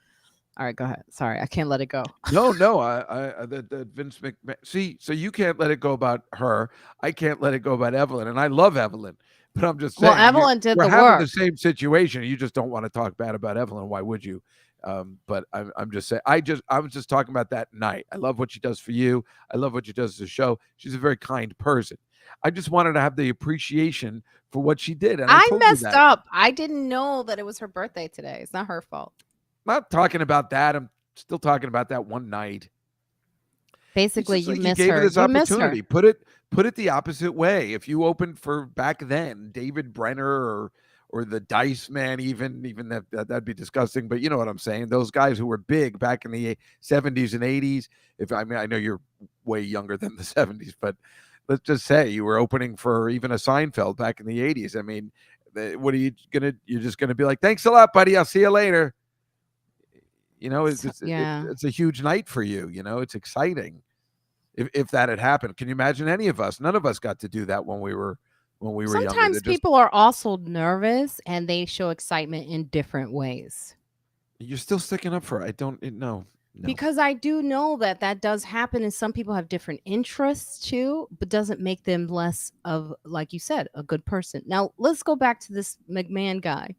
All right, go ahead. Sorry, I can't let it go. No, that Vince McMahon. See, so you can't let it go about her. I can't let it go about Evelyn, and I love Evelyn, but I'm just Well, saying Evelyn did we're the having the work. same situation. You just don't want to talk bad about Evelyn. Why would you? But I'm just saying. I was just talking about that night. I love what she does for you. I love what she does to the show. She's a very kind person. I just wanted to have the appreciation for what she did, and I I told you messed that. up. I didn't know that it was her birthday today. It's not her fault. I'm not talking about that. I'm still talking about that one night. It's Basically, just you like you miss gave her her. this You miss her. opportunity. Put it the opposite way. If you opened for back then David Brenner or the Dice Man, even that'd be disgusting. But you know what I'm saying? Those guys who were big back in the 70s and 80s. If I mean, I know you're way younger than the 70s, but let's just say you were opening for even a Seinfeld back in the 80s. I mean, what are you gonna? You're just gonna be like, thanks a lot, buddy. I'll see you later. You know, So, yeah. it's a huge night for you. You know, it's exciting. If that had happened, can you imagine any of us? None of us got to do that when we were younger. They're Sometimes just people are also nervous and they show excitement in different ways. you're still sticking up for. I don't no. Because I do know that that does happen, and some people have different interests too, but doesn't make them less of, like you said, a good person. Now, let's go back to this McMahon guy.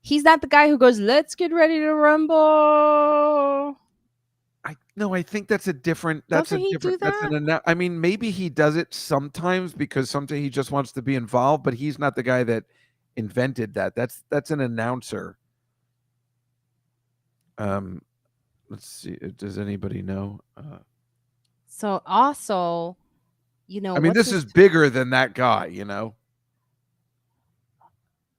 He's not the guy who goes, "Let's get ready to rumble." I think that's a different. Doesn't he do That's that? I mean, maybe he does it sometimes because sometimes he just wants to be involved, but he's not the guy that invented that. That's an announcer. Um, let's see. Does anybody know? So also, you know, I mean, what's this his is bigger than that guy. You know,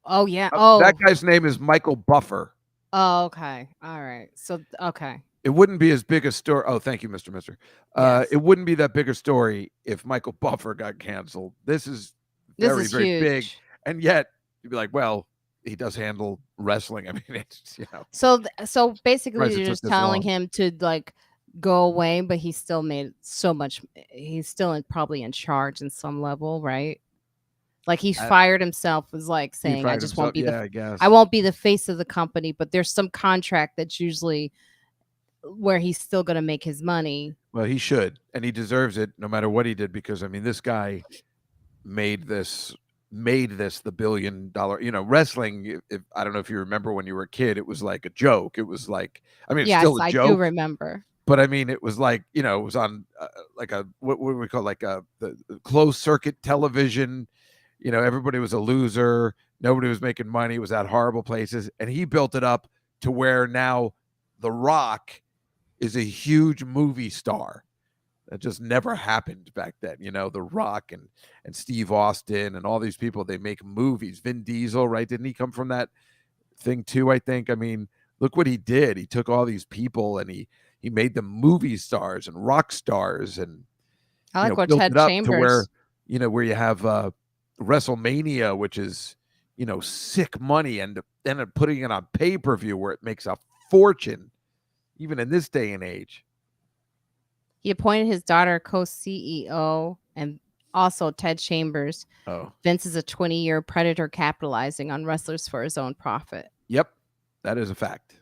Oh, yeah. that Oh. guy's name is Michael Buffer. Oh, okay. All right. So, okay. It wouldn't be as big a story. Oh, thank you, Mr. Mister. Yes. It wouldn't be that big a story if Michael Buffer got canceled. This is This very, is very big, huge. and yet you'd be like, well, he does handle wrestling. I mean, it's So so basically surprised it you're took just this telling long. him to like go away, but he still made so much. He's still probably in charge in some level, right? Like he Uh, fired himself, was like he saying, "I fired just won't himself. be the Yeah, I I guess. won't be the face of the company," but there's some contract that's usually where he's still going to make his money. Well, he should, and he deserves it, no matter what he did, because I mean, this guy made this the $1 billion. You know, wrestling. If I don't know if you remember when you were a kid, it was like a joke. It was like, I mean, it's still Yes, a I do joke. remember. But I mean, it was like, it was on like a what do we call, like the closed circuit television. Everybody was a loser. Nobody was making money. It was at horrible places, and he built it up to where now The Rock is a huge movie star. That just never happened back then. The Rock and Steve Austin and all these people, they make movies. Vin Diesel, right? Didn't he come from that thing too, I think? I mean, look what he did. He took all these people and he made them movie stars and rock stars, and I like what built Ted it up to Chambers. where you have WrestleMania, which is sick money, and then putting it on pay-per-view where it makes a fortune, even in this day and age. He appointed his daughter co-CEO, and also Ted Chambers. Oh, Vince is a 20-year predator capitalizing on wrestlers for his own profit. yep, that is a fact.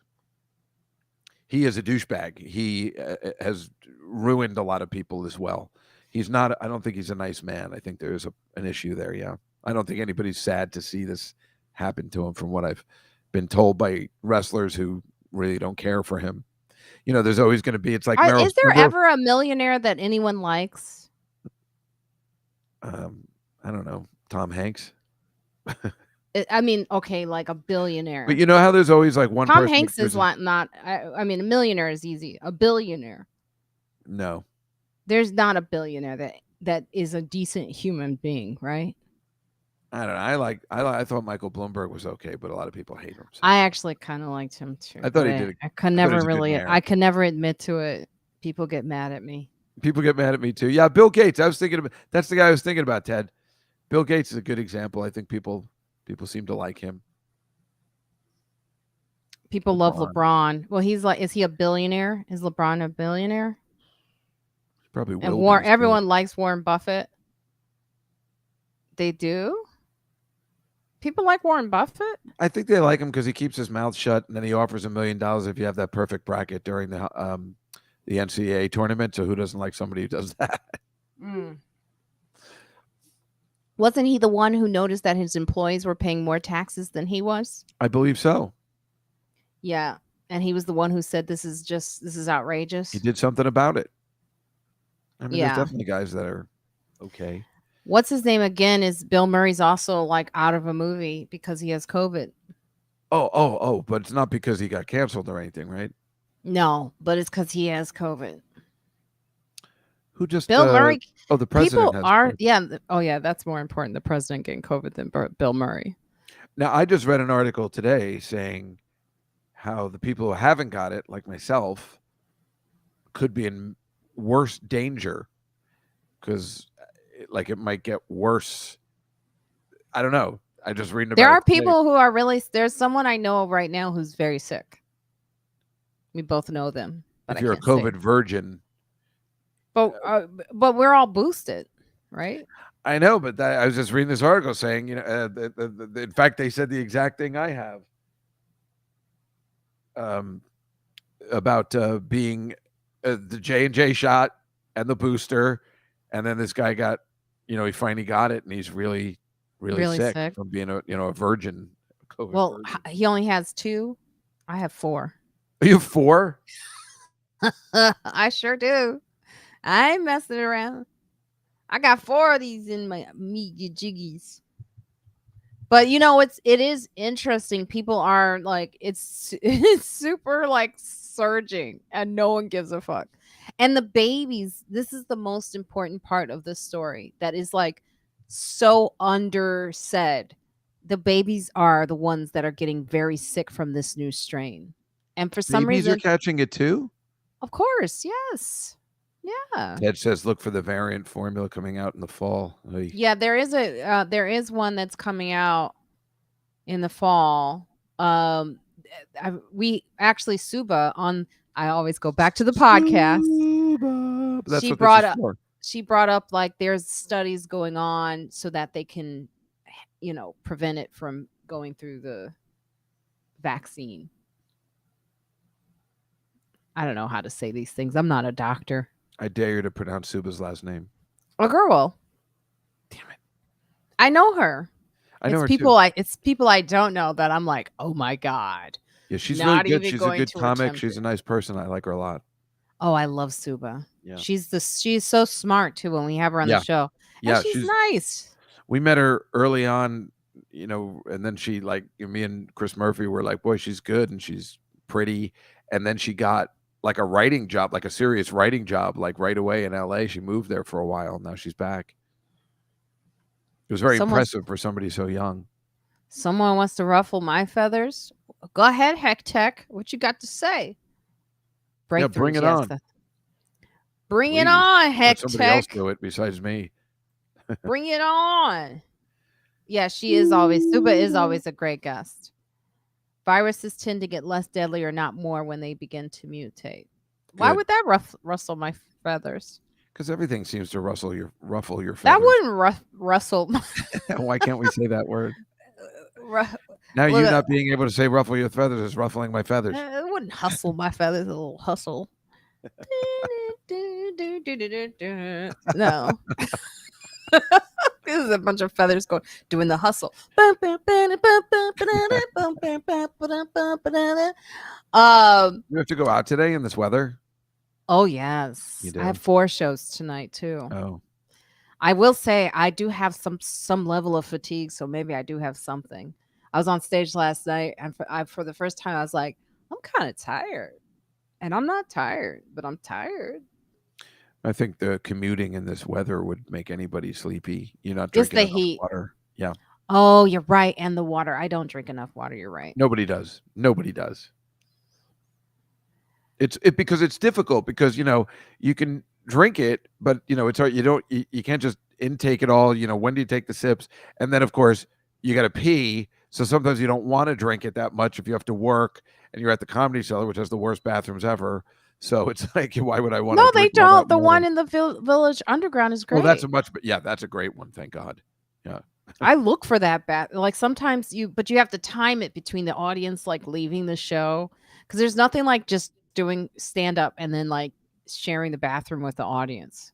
He is a douchebag. He has ruined a lot of people as well. He's not. I don't think he's a nice man. I think there's an issue there. Yeah, I don't think anybody's sad to see this happen to him. From what I've been told by wrestlers who really don't care for him, there's always going to be. It's like Meryl Is there Streep. ever a millionaire that anyone likes? I don't know, Tom Hanks. I mean, okay, like a billionaire. But you know how there's always like one Tom person. Hanks is not. I mean, a millionaire is easy. A billionaire. No. There's not a billionaire that is a decent human being, right? I don't know. I thought Michael Bloomberg was okay, but a lot of people hate him. So. I actually kind of liked him too. I thought he did. I could never really. I could never admit to it. People get mad at me. People get mad at me too. Yeah, Bill Gates. I was thinking about. That's the guy I was thinking about. Ted. Bill Gates is a good example. I think people seem to like him. People love LeBron. Well, he's like, is he a billionaire? Is LeBron a billionaire? Probably and will. Everyone likes Warren Buffett. They do. People like Warren Buffett? I think they like him because he keeps his mouth shut, and then he offers $1 million if you have that perfect bracket during the NCAA tournament. So who doesn't like somebody who does that? Mm. Wasn't he the one who noticed that his employees were paying more taxes than he was? I believe so. Yeah. And he was the one who said this is outrageous. He did something about it. I mean, Yeah. there's definitely guys that are okay. What's his name again? Is Bill Murray's also like out of a movie because he has COVID? Oh, but it's not because he got canceled or anything, right? No, but it's because he has COVID. Who just Bill Murray? Oh, the president people has are COVID. yeah. Oh yeah, that's more important. The president getting COVID than Bill Murray. Now, I just read an article today saying how the people who haven't got it, like myself, could be in worse danger because, like, it might get worse. I don't know. I just reading about. There are it today. people who are really. There's someone I know right now who's very sick. We both know them. But If you're a COVID virgin. But we're all boosted, right? I know, but I was just reading this article saying, you know, in fact, they said the exact thing I have about being the J&J shot and the booster, and then this guy got, you know, he finally got it, and he's really sick from being a virgin. COVID virgin. He only has 2. I have 4. You have 4? I sure do. I ain't messing around. I got 4 of these in my media jiggies. But you know, it is interesting. People are like, it's super like surging, and no one gives a fuck. And the babies, this is the most important part of this story that is like so undersaid. The babies are the ones that are getting very sick from this new strain. And for some reason, babies are catching it too? Of course, yes. Yeah. Ted says, look for the variant formula coming out in the fall. Oy. Yeah, there is one that's coming out in the fall. We actually Suba on. I always go back to the podcast. Suba. That's she what brought this is up. For. She brought up like there's studies going on so that they can, you know, prevent it from going through the vaccine. I don't know how to say these things. I'm not a doctor. I dare you to pronounce Suba's last name. A girl. Damn it. I know her. I know her people too. It's people I don't know that I'm like, oh my God. Yeah, she's really good. She's a good comic. She's a nice person. I like her a lot. Oh, I love Suba. Yeah. She's so smart too when we have her on the show. And yeah, she's nice. We met her early on, you know, and then she like me and Chris Murphy were like, boy, she's good and she's pretty. And then she got like a writing job, like a serious writing job, like right away in LA. She moved there for a while. Now she's back. It was very impressive for somebody so young. Someone wants to ruffle my feathers. Go ahead, Heck Tech. What you got to say? Yeah, bring it on. Bring it on, Heck Tech. Somebody else do it besides me. Bring it on. Yeah, Suba is always a great guest. Viruses tend to get less deadly or not more when they begin to mutate. Good. Why would that rustle my feathers? Because everything seems to ruffle your feathers. That wouldn't rustle. Why can't we say that word? Now you not being able to say ruffle your feathers is ruffling my feathers. It wouldn't hustle my feathers. A little hustle. No. This is a bunch of feathers doing the hustle. You have to go out today in this weather? Oh, yes. I have 4 shows tonight, too. Oh. I will say I do have some level of fatigue, so maybe I do have something. I was on stage last night, and for the first time, I was like, I'm kind of tired. And I'm not tired, but I'm tired. I think the commuting in this weather would make anybody sleepy. You're not drinking enough heat. Water. Yeah. Oh, you're right. And the water. I don't drink enough water. You're right. Nobody does. It's because it's difficult because, you know, you can drink it, but, you know, it's hard. You can't just intake it all. You know, when do you take the sips? And then, of course, you got to pee. So sometimes you don't want to drink it that much if you have to work and you're at the Comedy Cellar, which has the worst bathrooms ever. So it's like, why would I want to? No, they don't. The one in the Village Underground is great. Well, that's a great one. Thank God. Yeah. I look for that like sometimes but you have to time it between the audience like leaving the show because there's nothing like just doing stand up and then like sharing the bathroom with the audience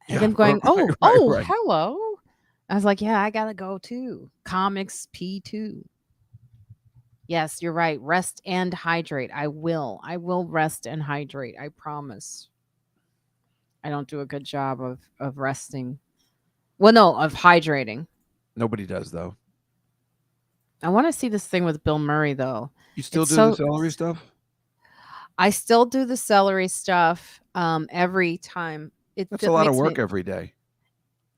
and Yeah, them going, right, oh, right, oh, right. hello. I was like, yeah, I gotta go too. Comics P2. Yes, you're right. Rest and hydrate. I will rest and hydrate. I promise. I don't do a good job of resting. Well, no, of hydrating. Nobody does though. I want to see this thing with Bill Murray though. You still It's do the so celery stuff? I still do the celery stuff every time. That's a lot of work every day.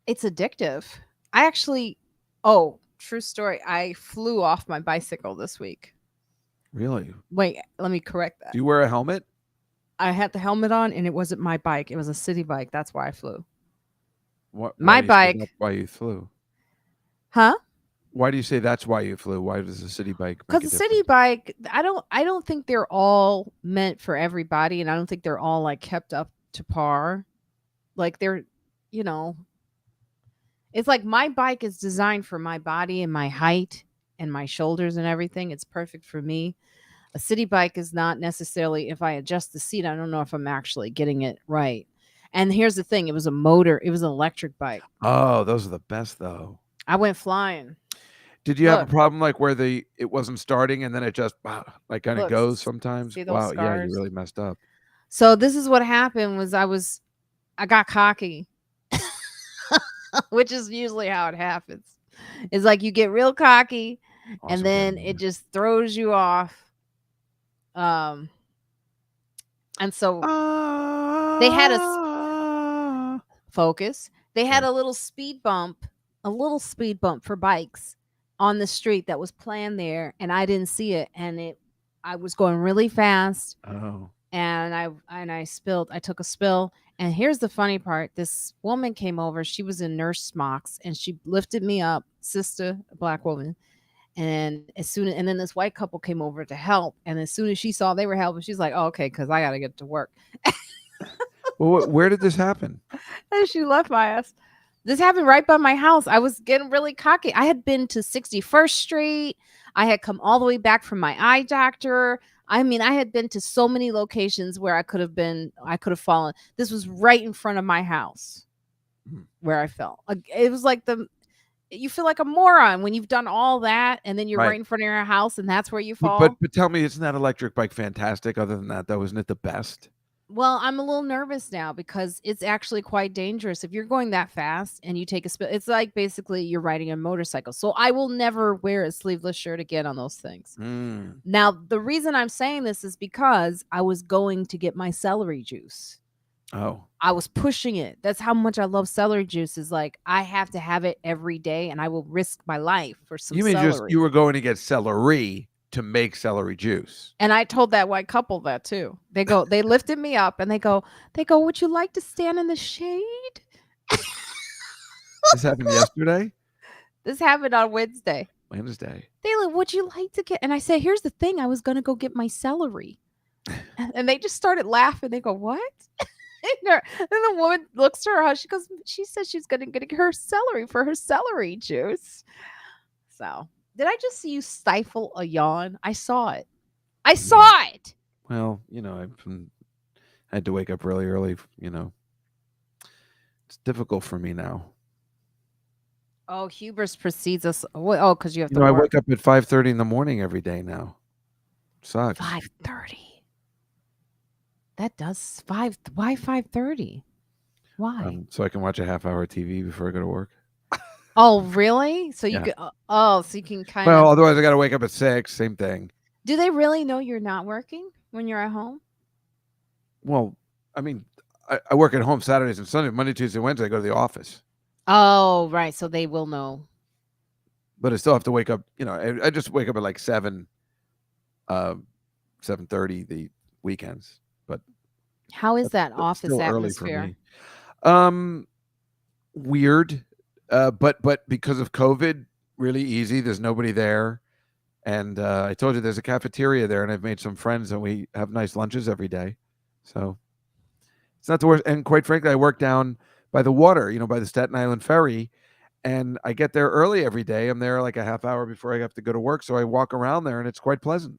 It's addictive. I actually oh, true story. I flew off my bicycle this week. Really? Wait, let me correct that. Do you wear a helmet? I had the helmet on and it wasn't my bike. It was a city bike. That's why I flew. Why My do you say that's bike. why you flew? Huh? Why do you say that's why you flew? Why does a city bike Because make a the city difference? bike, I don't think they're all meant for everybody, and I don't think they're all like kept up to par. Like they're, you know, it's like my bike is designed for my body and my height and my shoulders and everything. It's perfect for me. A city bike is not necessarily. If I adjust the seat, I don't know if I'm actually getting it right. And here's the thing: it was a motor. It was an electric bike. Oh, those are the best though. I went flying. Did you have a Look, problem like where it wasn't starting and then it just like kind of look, goes sometimes? see those Wow, yeah, you scars? really messed up. So this is what happened was I got cocky, which is usually how it happens. It's like you get real cocky and Awesome then family. it just throws you off. Um and so they had a focus. They had Sorry. a little speed bump for bikes on the street that was planned there and I didn't see it and it I was going really fast Oh. and I took a spill. And here's the funny part. This woman came over. She was in nurse smocks and she lifted me up, sister, a black woman. And then this white couple came over to help. And as soon as she saw they were helping, she's like, oh, okay, because I gotta get to work. Well, where did this happen? And she left my ass. This happened right by my house. I was getting really cocky. I had been to 61st Street. I had come all the way back from my eye doctor. I mean, I had been to so many locations where I could have fallen. This was right in front of my house Hmm. where I fell. It was like you feel like a moron when you've done all that and then you're Right. right in front of your house and that's where you But, but fall. but tell me, isn't that electric bike fantastic? Other than that, though, isn't it the best? Well, I'm a little nervous now because it's actually quite dangerous. If you're going that fast and you take a spill, it's like basically you're riding a motorcycle. So I will never wear a sleeveless shirt again on those things. Mm. Now, the reason I'm saying this is because I was going to get my celery juice. Oh. I was pushing it. That's how much I love celery juice. Is like I have to have it every day and I will risk my life for some You mean just celery. you were going to get celery to make celery juice? And I told that white couple that too. They lifted me up and they go, would you like to stand in the shade? This happened yesterday, This happened on Wednesday. Wednesday. They like, would you like to get? And I said, here's the thing. I was going to go get my celery. And they just started laughing. They go, what? And the woman looks to her house. She says she's going to get her celery for her celery juice. So, did I just see you stifle a yawn? I saw it. I saw it. Well, I had to wake up really early. It's difficult for me now. Oh, hubris precedes us. Oh, because you have to I work. wake up at 5:30 in the morning every day now. Sucks. 5:30. That does five. Why 5:30? Why? So I can watch a half-hour TV before I go to work. Oh, really? So you Yeah. could. So you can kind Well, of. otherwise I got to wake up at 6. Same thing. Do they really know you're not working when you're at home? Well, I mean, I work at home Saturdays and Sundays. Monday, Tuesday, Wednesday, I go to the office. Oh, right. So they will know. But I still have to wake up. I just wake up at like 7:30 the weekends. But How is that that's office still early for atmosphere? me. Weird. But because of COVID, really easy. There's nobody there. And I told you there's a cafeteria there, and I've made some friends, and we have nice lunches every day. So it's not the worst. And quite frankly, I work down by the water, by the Staten Island ferry, and I get there early every day. I'm there like a half hour before I have to go to work, so I walk around there, and it's quite pleasant.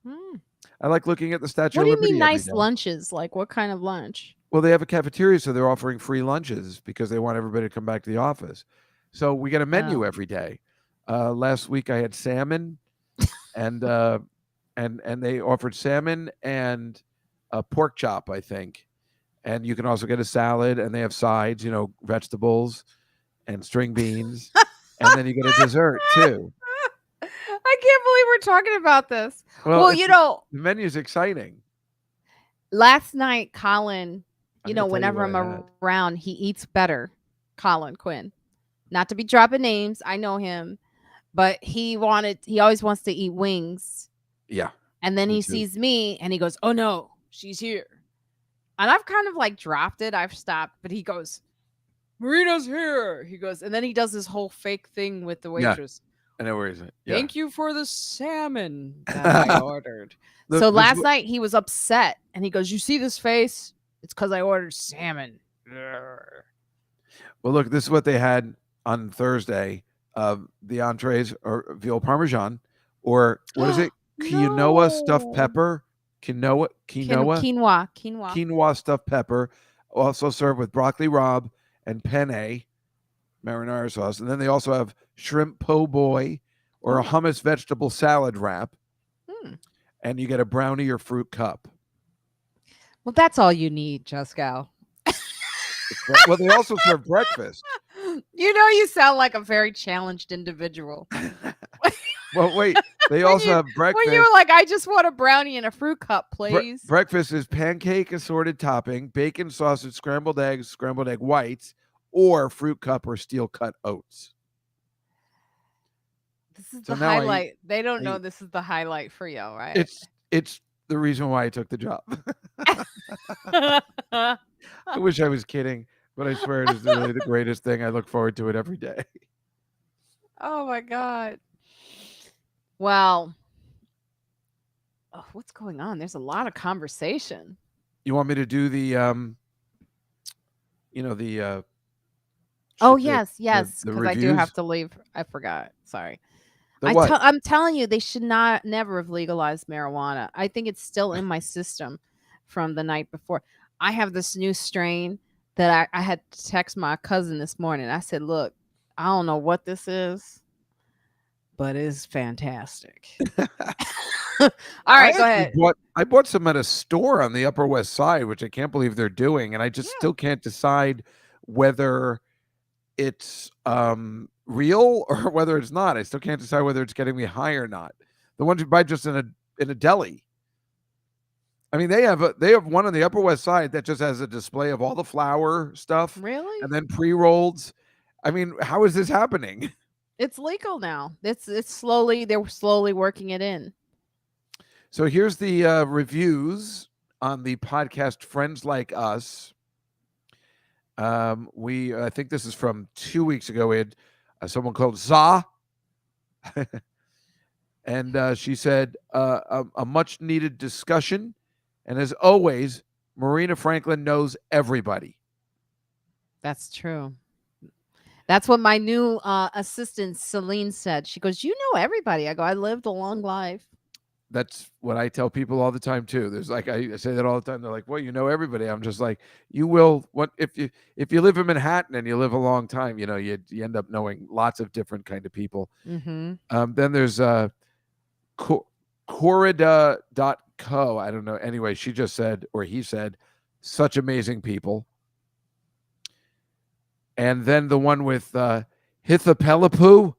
Hmm. I like looking at the Statue What of do you mean Liberty every nice day. lunches? Like what kind of lunch? Well, they have a cafeteria, so they're offering free lunches because they want everybody to come back to the office. So we get a menu Oh. every day. Last week I had salmon, and and they offered salmon and a pork chop, I think. And you can also get a salad, and they have sides, vegetables and string beans, and then you get a dessert too. I can't believe we're talking about this. Well, Well, the menu's exciting. last night, Colin, I'm going to tell you whenever what I'm I had. around, he eats better. Colin Quinn. Not to be dropping names. I know him. But he always wants to eat wings. Yeah, And then me he too. sees me and he goes, "Oh no, she's here." And I've kind of like dropped it. I've stopped, but he goes, "Marina's here." He goes, and then he does this whole fake thing with the Yeah, waitress. I know where he's at. Yeah. Thank you for the salmon that I ordered. Look, So last night he was upset and he goes, "You see this face? It's because I ordered salmon." Well, look, this is what they had on Thursday. The entrees are veal parmesan, or what is it? Quinoa stuffed No. pepper. Quinoa Quinoa. stuffed pepper. Also served with broccoli rabe and penne marinara sauce. And then they also have shrimp po' boy or a hummus vegetable salad wrap. Hmm. And you get a brownie or fruit cup. Well, that's all you need, Juskow. Well, they also serve breakfast. You sound like a very challenged individual. Well, wait. They also have breakfast. When you were like, "I just want a brownie and a fruit cup, please." Breakfast is pancake assorted topping, bacon, sausage, scrambled eggs, scrambled egg whites, or fruit cup or steel cut oats. This is So the now highlight. They don't know this is the highlight for you, right? It's the reason why I took the job. I wish I was kidding, but I swear it is really the greatest thing. I look forward to it every day. Oh my god. Well, what's going on? There's a lot of conversation. You want me to do the the Oh yes, yes, the because I do reviews? have to leave. I forgot. Sorry. The what? I'm telling you, they should never have legalized marijuana. I think it's still in my system from the night before. I have this new strain that I had to text my cousin this morning. I said, "Look, I don't know what this is, but it's fantastic." All right, go ahead. I bought some at a store on the Upper West Side, which I can't believe they're doing, and I just still can't decide whether it's real or whether it's not. I still can't decide whether it's getting me high or not. The ones you buy just in a deli. I mean, they have one on the Upper West Side that just has a display of all the flour stuff, Really? and then pre-rolls. I mean, how is this happening? It's legal now. They're slowly working it in. So here's the reviews on the podcast Friends Like Us. I think this is from 2 weeks ago. We had someone called Za, and she said a much needed discussion, and as always, Marina Franklin knows everybody. That's true. That's what my new assistant Celine said. She goes, "You know everybody." I go, "I lived a long life." That's what I tell people all the time too. There's like I say that all the time. They're like, "Well, you know everybody." I'm just like, "You will." What if you live in Manhattan and you live a long time? You end up knowing lots of different kind of people. Mm-hmm. Then there's Corrida.co. I don't know. Anyway, she just said, or he said, such amazing people. And then the one with Hithapelapu.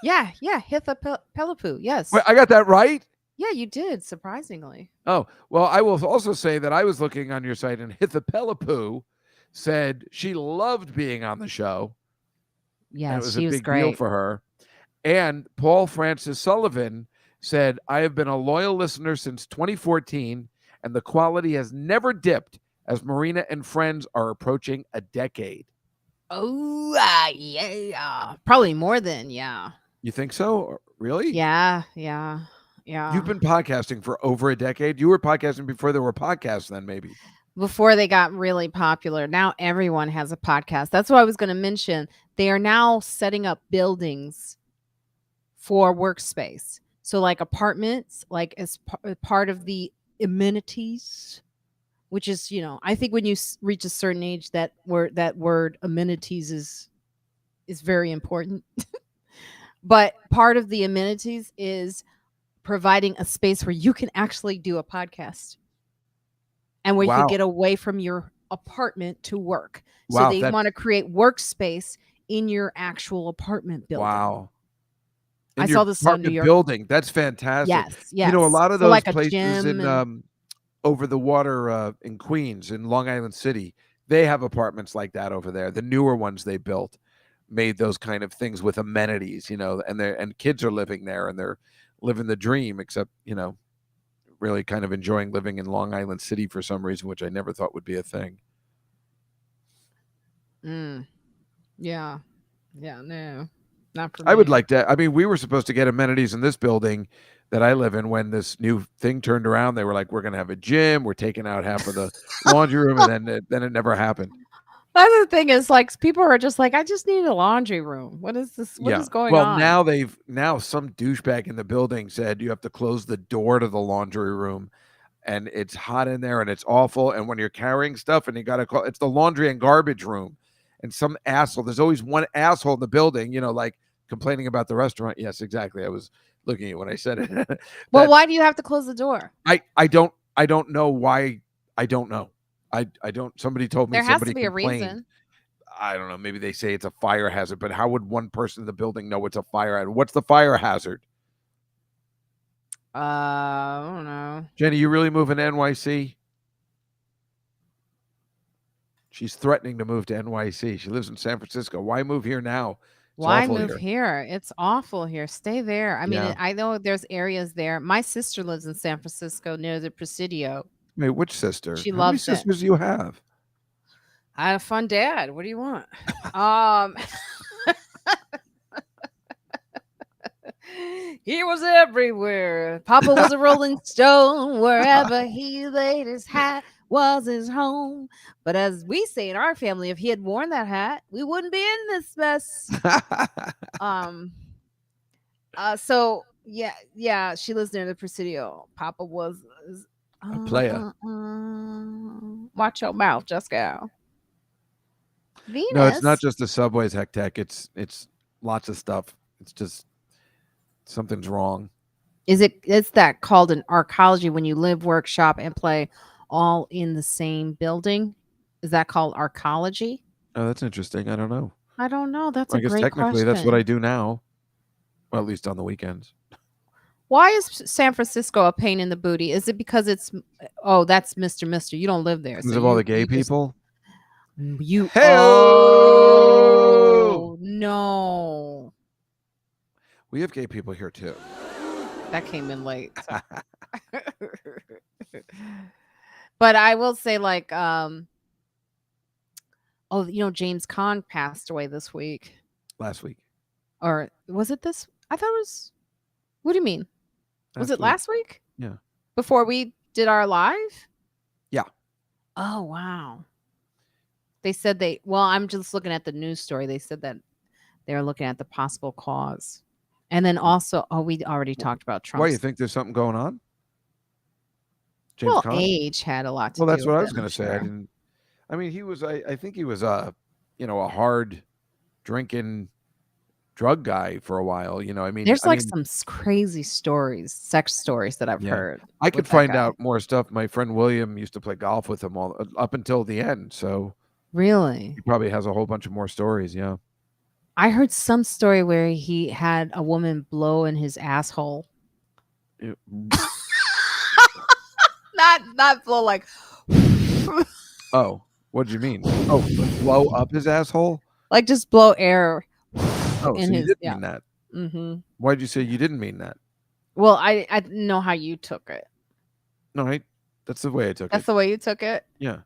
Yeah, Hithapelapu. Yes. Wait, I got that right? Yeah, you did, surprisingly. Oh, well, I will also say that I was looking on your site, and Hithapelapu said she loved being on the show. Yeah, it was she a was big great. deal for her. And Paul Francis Sullivan said, I have been a loyal listener since 2014, and the quality has never dipped as Marina and friends are approaching a decade. Oh, yeah. Probably more than, yeah. You think so? Really? Yeah. You've been podcasting for over a decade. You were podcasting before there were podcasts then, maybe. before they got really popular. Now everyone has a podcast. That's what I was going to mention. They are now setting up buildings for workspace. So like apartments, like as part of the amenities, which is, I think when you reach a certain age, that word amenities is very important. But part of the amenities is providing a space where you can actually do a podcast and where you could Wow. get away from your apartment to work. So Wow. they want to create workspace in your actual apartment building. Wow. I In your saw this on New apartment York. building. That's fantastic. Yes, A yes. lot of So those like a places gym in and over the water in Queens, in Long Island City, they have apartments like that over there. The newer ones they built made those kind of things with amenities, and kids are living there and they're living the dream, except, really kind of enjoying living in Long Island City for some reason, which I never thought would be a thing. yeah. Yeah, no. Not for I would me. like to. I mean, we were supposed to get amenities in this building that I live in when this new thing turned around. They were like, "We're going to have a gym. We're taking out half of the laundry room," and then it never happened. That's the thing is like people are just like, I just need a laundry room. What is this? What Yeah. is going Well, on? now some douchebag in the building said you have to close the door to the laundry room, and it's hot in there and it's awful. And when you're carrying stuff and you got to call, it's the laundry and garbage room, and some asshole. There's always one asshole in the building, like complaining about the restaurant. Yes, exactly. I was looking at you when I said it. Well, that why do you have to close the door? I don't know why. I don't know. I don't. Somebody told me There has to somebody be a complained. reason. I don't know. Maybe they say it's a fire hazard, but how would one person in the building know it's a fire hazard? What's the fire hazard? I don't know. Jenny, you really moving to NYC? She's threatening to move to NYC. She lives in San Francisco. Why move here now? It's Why awful move here. here? It's awful here. Stay there. I mean, Yeah. I know there's areas there. My sister lives in San Francisco near the Presidio. Wait, which sister? She How many loves it. sisters do you have? I had a fun dad. What do you want? um He was everywhere. Papa was a rolling stone. Wherever he laid his hat was his home. But as we say in our family, if he had worn that hat, we wouldn't be in this mess. um so yeah, she lives near the Presidio. Papa was A player. watch your mouth, Juskow. Venus. No, it's not just the subways, heck tech. It's lots of stuff. It's just something's wrong. It's that called an arcology when you live, work, shop, and play all in the same building? Is that called arcology? Oh, that's interesting. I don't know. I don't know. That's I a guess great technically question. that's what I do now. Well, at least on the weekends. Why is San Francisco a pain in the booty? Is it because it's that's Mr. Mister. You don't live there. Because So of all the gay you just people. you Hey-o! No. We have gay people here too. That came in late. So. But I will say like James Caan passed away this week. Last week. Or was it this? I thought it was. What do you mean? Was it last week? Yeah. Before we did our live? Yeah. Oh, wow. They said I'm just looking at the news story. They said that they're looking at the possible cause. And then also, we already talked about Trump. Why, you think there's something going on? James Caan? Age had a lot to do with it. Well, that's what I was going to say. Sure. I mean, he was, I think he was a hard drinking drug guy for a while. I mean, there's some crazy stories, sex stories that I've heard. I could find out more stuff. My friend William used to play golf with him up until the end. So really, he probably has a whole bunch of more stories. Yeah. I heard some story where he had a woman blow in his asshole. Not blow like. Oh, what did you mean? Oh, blow up his asshole? Like just blow air. Oh, so you didn't mean that. Mm-hmm. Why did you say you didn't mean that? Well, I didn't know how you took it. No, that's the way I took it. That's the way you took it? Yeah.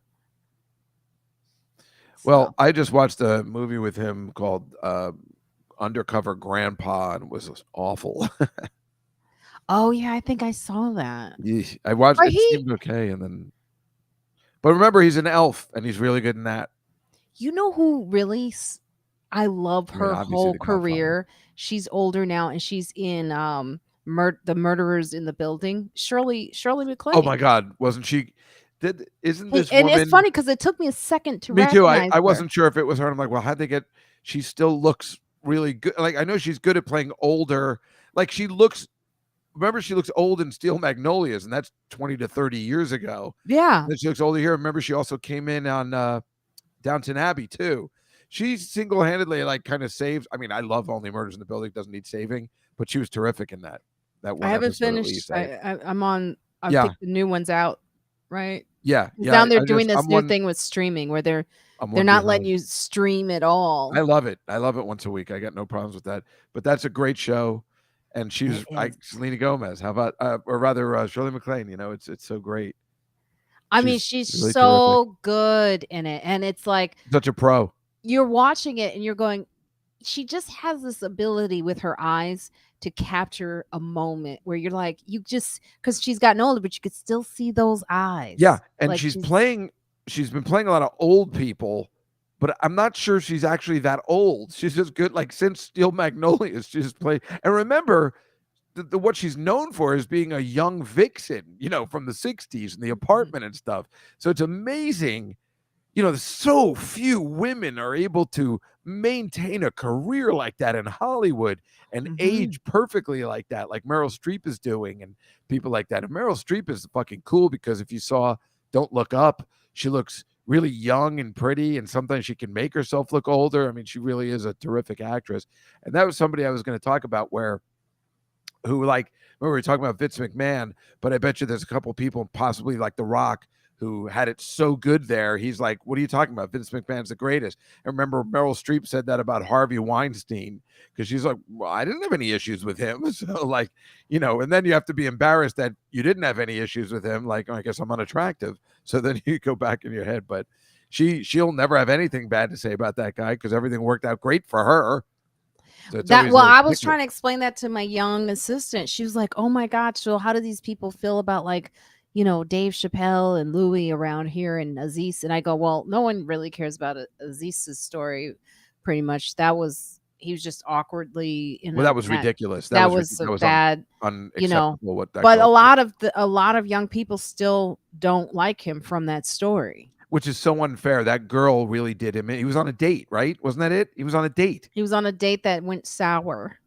Well, I just watched a movie with him called Undercover Grandpa, and it was awful. Oh, yeah, I think I saw that. I watched it. Seemed okay, and then... But remember, he's an elf, and he's really good in that. You know who really I love I mean, her obviously, whole The Godfather. career. She's older now and she's in The Murderers in the Building. Shirley Oh my MacLaine. God, wasn't she? Isn't Hey, this and it's woman? funny because it took me a second to Me too. recognize I her. wasn't sure if it was her. I'm like, well, how'd they get? She still looks really good. Like I know she's good at playing older. Like she looks. Remember, she looks old in Steel Magnolias, and that's 20 to 30 years ago. Yeah. Then she looks older here. Remember, she also came in on Downton Abbey too. She single-handedly like kind of saves. I mean, I love Only Murders in the Building. Doesn't need saving, but she was terrific in that I one haven't episode at finished. least. I I'm on. I yeah think the new one's out, right? yeah Because yeah. now they're I doing just this new thing with streaming where I'm they're one not letting behind. you stream at all. I love it. I love it once a week. I got no problems with that. But that's a great show. And It is. Selena Gomez. How about, or rather, Shirley MacLaine? You know, it's so great. I mean, She's she's really terrific. so good in it, and it's like Such a pro. you're watching it and you're going, she just has this ability with her eyes to capture a moment where you're like, you just because she's gotten older, but you could still see those Yeah, eyes. and Like she's she's been playing a lot of old people, but I'm not sure she's actually that old. She's just good like since Steel Magnolias, she's played. And remember, what she's known for is being a young vixen, you know, from the 60s and The Mhm, Apartment and stuff. So it's amazing, you know, so few women are able to maintain a career like that in Hollywood and mhm, age perfectly like that, like Meryl Streep is doing, and people like that. And Meryl Streep is fucking cool because if you saw Don't Look Up, she looks really young and pretty, and sometimes she can make herself look older. I mean, she really is a terrific actress. And that was somebody I was going to talk about where who like remember we were talking about Vince McMahon, but I bet you there's a couple people, possibly like The Rock, who had it so good there. He's like, "What are you talking about? Vince McMahon's the greatest." And remember, Meryl Streep said that about Harvey Weinstein because she's like, "Well, I didn't have any issues with him." So like, you know, and then you have to be embarrassed that you didn't have any issues with him. Like, oh, I guess I'm unattractive. So then you go back in your head, but she'll never have anything bad to say about that guy because everything worked out great for her. So it's that always well, a I was kicker. trying to explain that to my young assistant. She was like, "Oh my god, so how do these people feel about like, Dave Chappelle and Louis around here and Aziz?" And I go, "Well, no one really cares about Aziz's story pretty much. That was he was just awkwardly in Well, a that was that ridiculous. that was a That was bad, unacceptable what that but girl did, a lot of young people still don't like him from that story. which is so unfair. That girl really did him. He was on a date, right? Wasn't that it? He was on a date. He was on a date that went sour.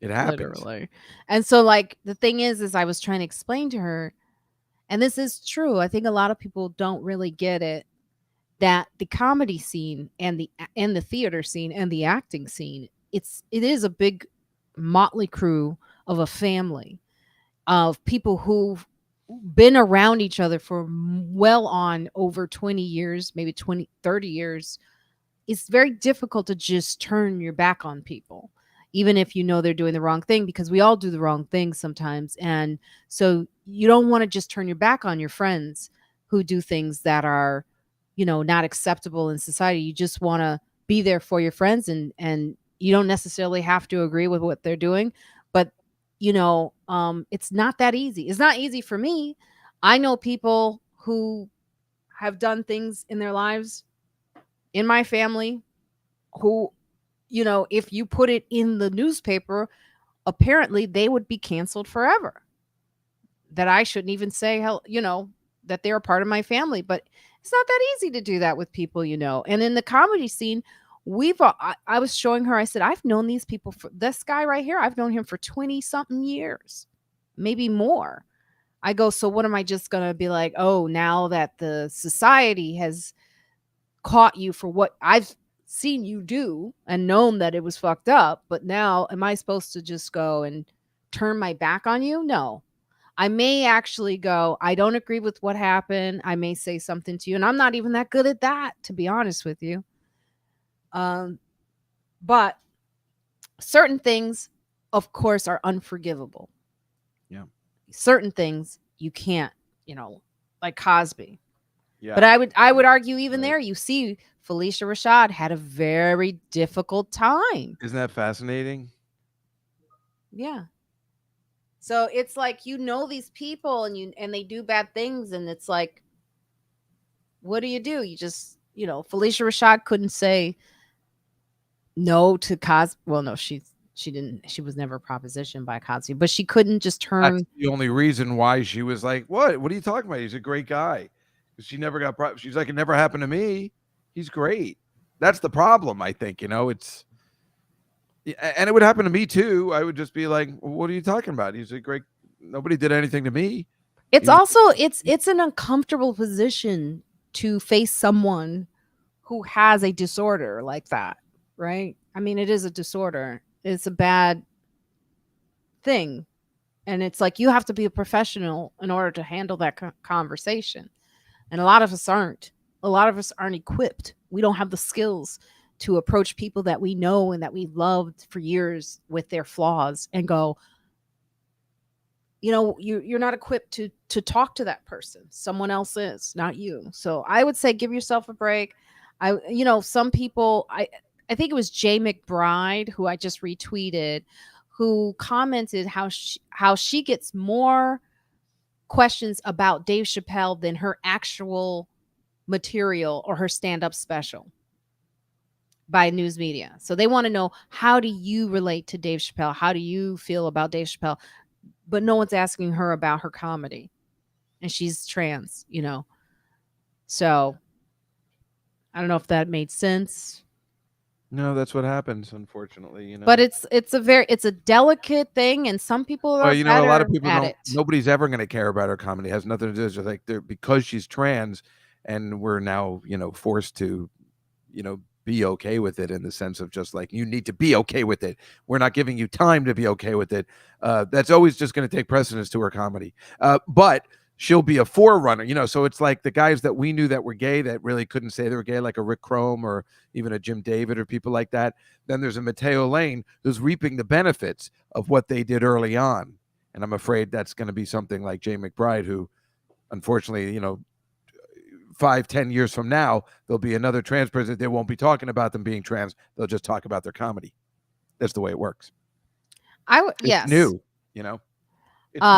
It happens. Literally. And so, like, the thing is I was trying to explain to her, and this is true. I think a lot of people don't really get it that the comedy scene and the theater scene and the acting scene, it is a big motley crew of a family of people who've been around each other for well on over 20 years, maybe 20, 30 years. It's very difficult to just turn your back on people even if you know they're doing the wrong thing, because we all do the wrong thing sometimes. And so you don't want to just turn your back on your friends who do things that are, not acceptable in society. You just want to be there for your friends, and you don't necessarily have to agree with what they're doing. But it's not that easy. It's not easy for me. I know people who have done things in their lives, in my family, who, if you put it in the newspaper, apparently they would be canceled forever. That I shouldn't even say how, that they're a part of my family. But it's not that easy to do that with people. And in the comedy scene, I was showing her, I said, I've known these people for this guy right here. I've known him for 20 something years, maybe more. I go, so what am I just going to be like, oh, now that the society has caught you for what I've seen you do and known that it was fucked up, but now am I supposed to just go and turn my back on you? No. I may actually go, I don't agree with what happened. I may say something to you, and I'm not even that good at that, to be honest with you. Um, but certain things, of course, are unforgivable. Yeah. Certain things you can't, like Cosby. Yeah. But I would argue even Right. there, you see, Felicia Rashad had a very difficult time. Isn't that fascinating? Yeah. So it's like these people and they do bad things, and it's like what do? You just, Felicia Rashad couldn't say no to Cos. Well, no, she didn't. She was never propositioned by Cosby, but she couldn't just That's turn. the only reason why she was like, "What? What are you talking about? He's a great guy." She never got. She's like, "It never happened to me. He's great." That's the problem. I think it's, and it would happen to me too. I would just be like, well, "What are you talking about? He's a great. Nobody did anything to me." It's He was. also it's an uncomfortable position to face someone who has a disorder like that, right? I mean, it is a disorder. It's a bad thing. And it's like you have to be a professional in order to handle that conversation. And a lot of us aren't. A lot of us aren't equipped. We don't have the skills to approach people that we know and that we've loved for years with their flaws and go, you're not equipped to talk to that person. Someone else is, not you. So I would say give yourself a break. Some people, I think it was Jay McBride who I just retweeted, who commented how she gets more questions about Dave Chappelle than her actual material or her stand-up special by news media. So they want to know, how do you relate to Dave Chappelle? How do you feel about Dave Chappelle? But no one's asking her about her comedy. And she's trans. So I don't know if that made sense. No, that's what happens, unfortunately. But it's a delicate thing, and some people Well, are a lot of better people at don't. it. Nobody's ever going to care about her comedy. It has nothing to do. It's just like because she's trans, and we're now forced to, be okay with it in the sense of just like you need to be okay with it. We're not giving you time to be okay with it. That's always just going to take precedence to her comedy. But she'll be a forerunner, So it's like the guys that we knew that were gay that really couldn't say they were gay, like a Rick Chrome or even a Jim David or people like that. Then there's a Mateo Lane who's reaping the benefits of what they did early on. And I'm afraid that's going to be something like Jay McBride, who unfortunately, 5-10 years from now, there'll be another trans person. They won't be talking about them being trans. They'll just talk about their comedy. That's the way it works. It's Yes. new, It's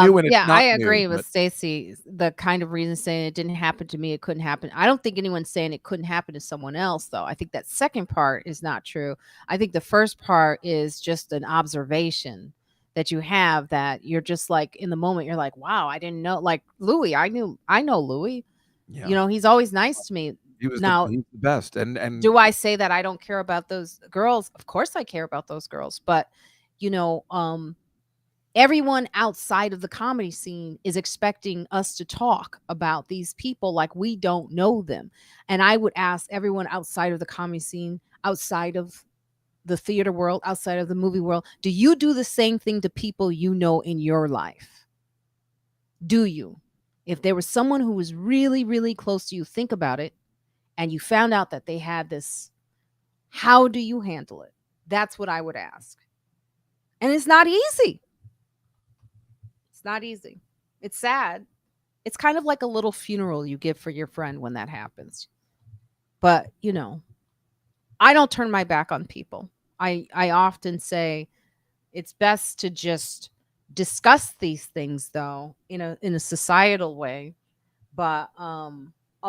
new and it's Yeah, I not new. agree with But Stacey. The kind of reason saying it didn't happen to me, it couldn't happen. I don't think anyone's saying it couldn't happen to someone else, though. I think that second part is not true. I think the first part is just an observation that you have, that you're just like in the moment, you're like, wow, I didn't know. Like Louis, I know Louis. yeah, He's always nice to me. Now, he's the best. And do I say that I don't care about those girls? Of course I care about those girls, but you know, um everyone outside of the comedy scene is expecting us to talk about these people like we don't know them. And I would ask everyone outside of the comedy scene, outside of the theater world, outside of the movie world, do you do the same thing to people you know in your life? Do you? If there was someone who was really, really close to you, think about it, and you found out that they had this, how do you handle it? That's what I would ask. And it's not easy. It's not easy. It's sad. It's kind of like a little funeral you give for your friend when that happens. But, I don't turn my back on people. I often say it's best to just discuss these things, though, in a societal way. But a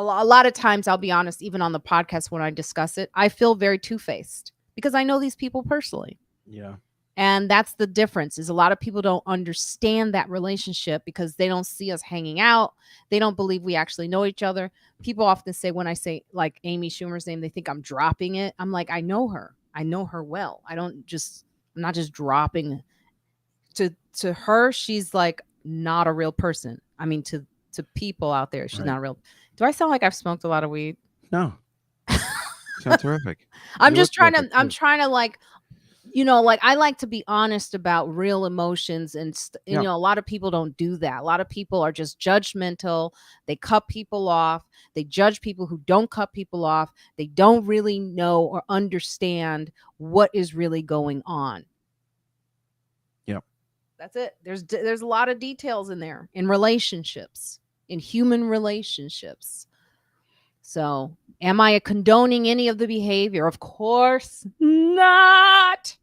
lot of times, I'll be honest, even on the podcast when I discuss it, I feel very two-faced because I know these people personally. yeah, And that's the difference, is a lot of people don't understand that relationship because they don't see us hanging out. They don't believe we actually know each other. People often say, when I say like Amy Schumer's name, they think I'm dropping it. I'm like, I know her. I know her well. I'm not just dropping. To her, she's like not a real person. I mean, to people out there, she's right. not real. Do I sound like I've smoked a lot of weed? No, sound terrific. I'm You look just trying to terrific I'm too. trying to like, like I like to be honest about real emotions, and Yeah, a lot of people don't do that. A lot of people are just judgmental. They cut people off. They judge people who don't cut people off. They don't really know or understand what is really going on. yeah. That's it. There's a lot of details in there, in relationships, in human relationships. So, am I condoning any of the behavior? Of course not.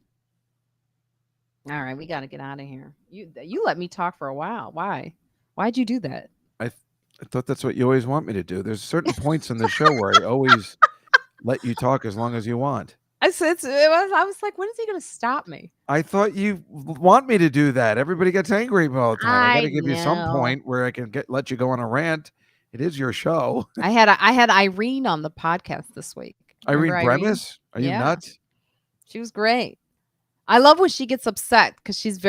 All right, we got to get out of here. You let me talk for a while. Why? Why'd you do that? I I thought that's what you always want me to do. There's certain points in the show where I always let you talk as long as you want. I said I was like, when is he gonna stop me? I thought you want me to do that. Everybody gets angry all the time. I got I to give you some know. point where I can let you go on a rant. It is your show. I had Irene on the podcast this week. Remember Irene Irene? Bremis? Are you Yeah, nuts? she was great. I love when she gets upset because she's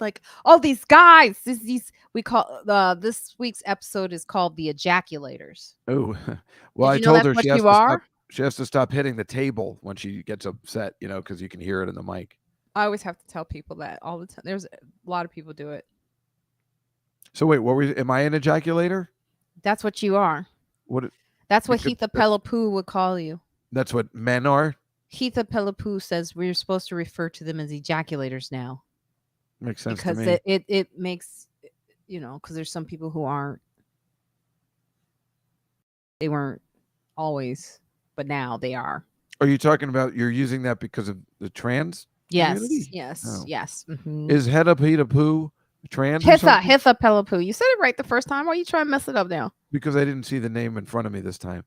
like, oh, these guys, these we call this week's episode is called the ejaculators. Oh, well, Did I you know told that's her what you are? she has to stop hitting the table when she gets upset, because you can hear it in the mic. I always have to tell people that all the time. There's a lot of people do it. So wait, am I an ejaculator? That's what you are. What? That's what Heatha Pelapoo would call you. That's what men are? Heatha Pelapoo says we're supposed to refer to them as ejaculators now. Makes sense because to me. it makes, because there's some people who aren't. They weren't always, but now they are. Are you talking about you're using that because of the trans community? Yes. Mm-hmm. Is Heta Peta Poo trans? Hitha Pelapoo. You said it right the first time. Why are you trying to mess it up now? Because I didn't see the name in front of me this time.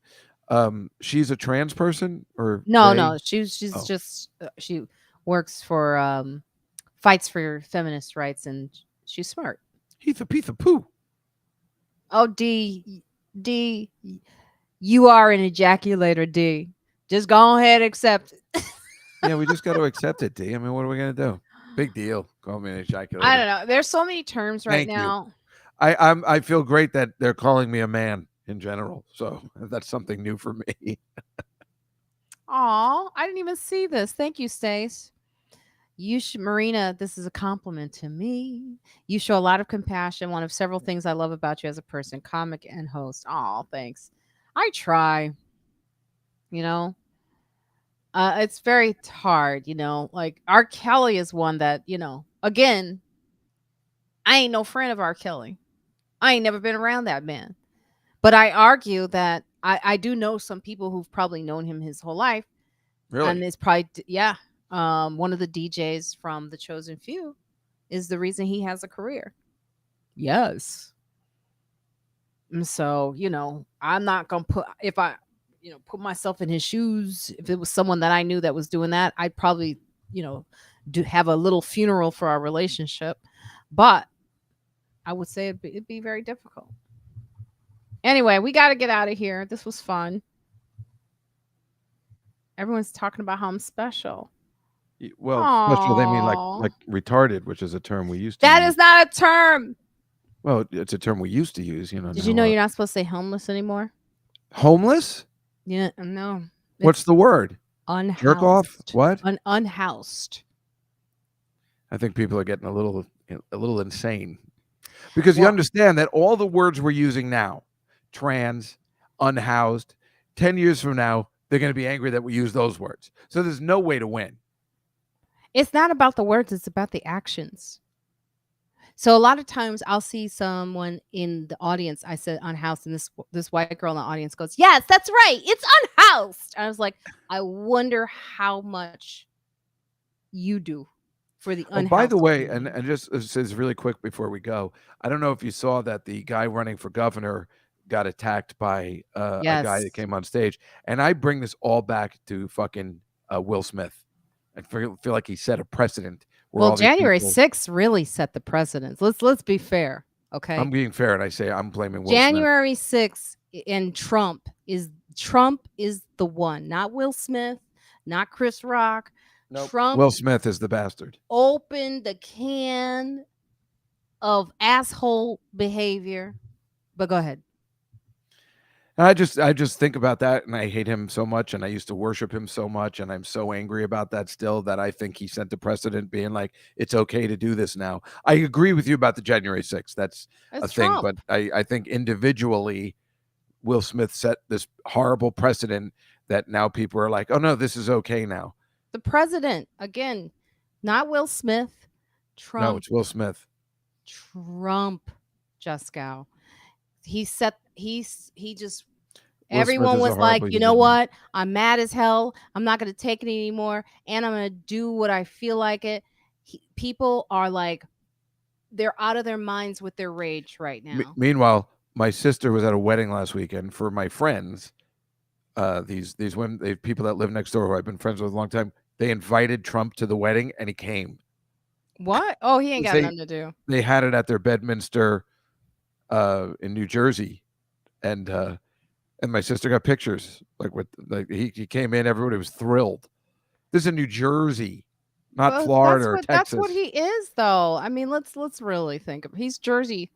She's a trans person, or no. She's just she works for fights for feminist rights, and she's smart. Heatha Petha Poo. Oh, D, you are an ejaculator, D. Just go ahead and accept it. Yeah, we just got to accept it, D. I mean, what are we gonna do? Big deal. Call me an ejaculator. I don't know. There's so many terms right now. I feel great that they're calling me a man in general. So that's something new for me. Aw, I didn't even see this. Thank you, Stace. You should, Marina, this is a compliment to me. You show a lot of compassion. One of several things I love about you as a person, comic and host. Aw, thanks. I try. You know, it's very hard. Like R. Kelly is one that Again, I ain't no friend of R. Kelly. I ain't never been around that man. But I argue that I do know some people who've probably known him his whole life. Really? And it's probably, yeah. One of the DJs from The Chosen Few is the reason he has a career. Yes. And so, I'm not going to if I, put myself in his shoes, if it was someone that I knew that was doing that, I'd probably, do have a little funeral for our relationship. But I would say it'd be very difficult. Anyway, we got to get out of here. This was fun. Everyone's talking about how I'm special. Well, special, they mean like retarded, which is a term we used to That use. is not a term. Well, it's a term we used to use, Did you know you're not supposed to say homeless anymore? Homeless? Yeah, no. What's the word? Unhoused. Jerk off? What? Unhoused. I think people are getting a little insane. Because you understand that all the words we're using now, trans, unhoused, 10 years from now, they're going to be angry that we use those words. So there's no way to win. It's not about the words, it's about the actions. So a lot of times I'll see someone in the audience, I said unhoused, and this white girl in the audience goes, yes, that's right, it's unhoused. And I was like, I wonder how much you do for the unhoused. By the way, and just this is really quick before we go, I don't know if you saw that the guy running for governor got attacked by a guy that came on stage. And I bring this all back to fucking Will Smith. I feel like he set a precedent. Well, January 6th really set the precedent. Let's be fair, okay? I'm being fair, and I say I'm blaming Will January 6th and Trump is the one, not Will Smith, not Chris Rock. Nope. Trump. Will Smith is the bastard. Opened the can of asshole behavior. But go ahead. I just think about that, and I hate him so much, and I used to worship him so much, and I'm so angry about that still that I think he set the precedent, being like, it's okay to do this now. I agree with you about the January 6th. That's a thing, but I think individually, Will Smith set this horrible precedent that now people are like, oh no, this is okay now. The president, again, not Will Smith, Trump. No, it's Will Smith. Trump, Juskow. He just everyone was like, you know what? I'm mad as hell. I'm not going to take it anymore. And I'm going to do what I feel like it. People are like, they're out of their minds with their rage right now. Meanwhile, my sister was at a wedding last weekend for my friends. These women, people that live next door who I've been friends with a long time. They invited Trump to the wedding, and he came. What? Oh, he ain't got nothing to do. They had it at their Bedminster in New Jersey, and my sister got pictures. He came in, everybody was thrilled. This is in New Jersey, not Florida or Texas. That's what he is, though. I mean, let's really think of. He's Jersey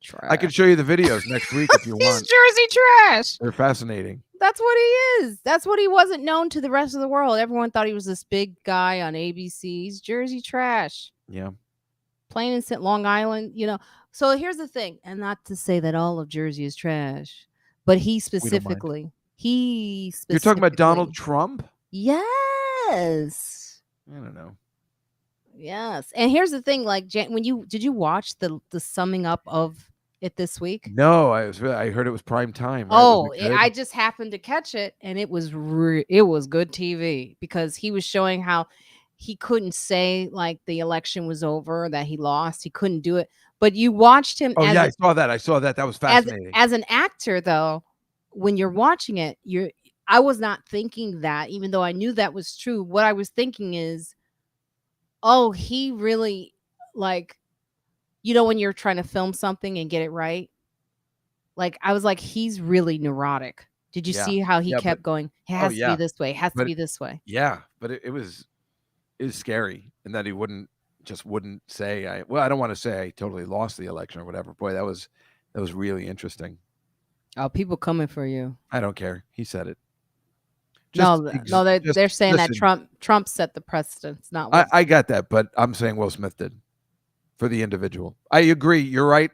trash. I can show you the videos next week if you want. He's Jersey trash. They're fascinating. That's what he is. That's what he wasn't known to the rest of the world. Everyone thought he was this big guy on ABC. He's Jersey trash. Yeah. Plain and St. Long Island, So here's the thing, and not to say that all of Jersey is trash, but he specifically. You're talking about Donald Trump? Yes. I don't know. Yes. And here's the thing, did you watch the summing up of it this week? No, I heard it was prime time. Right? Oh, I just happened to catch it, and it was good TV because he was showing how he couldn't say the election was over, that he lost. He couldn't do it. But you watched him. Oh, I saw that. That was fascinating. As an actor, though, when you're watching it, I was not thinking that, even though I knew that was true. What I was thinking is, oh, he really, when you're trying to film something and get it right, I was like, he's really neurotic. Did you see how he kept going? It has to be this way. It has to be this way. Yeah, but it was scary, and that he wouldn't say. I don't want to say I totally lost the election or whatever. Boy, that was really interesting. Oh, people coming for you. I don't care. He said it. They're saying that Trump set the precedence. Not I got that, but I'm saying Will Smith did for the individual. I agree. You're right.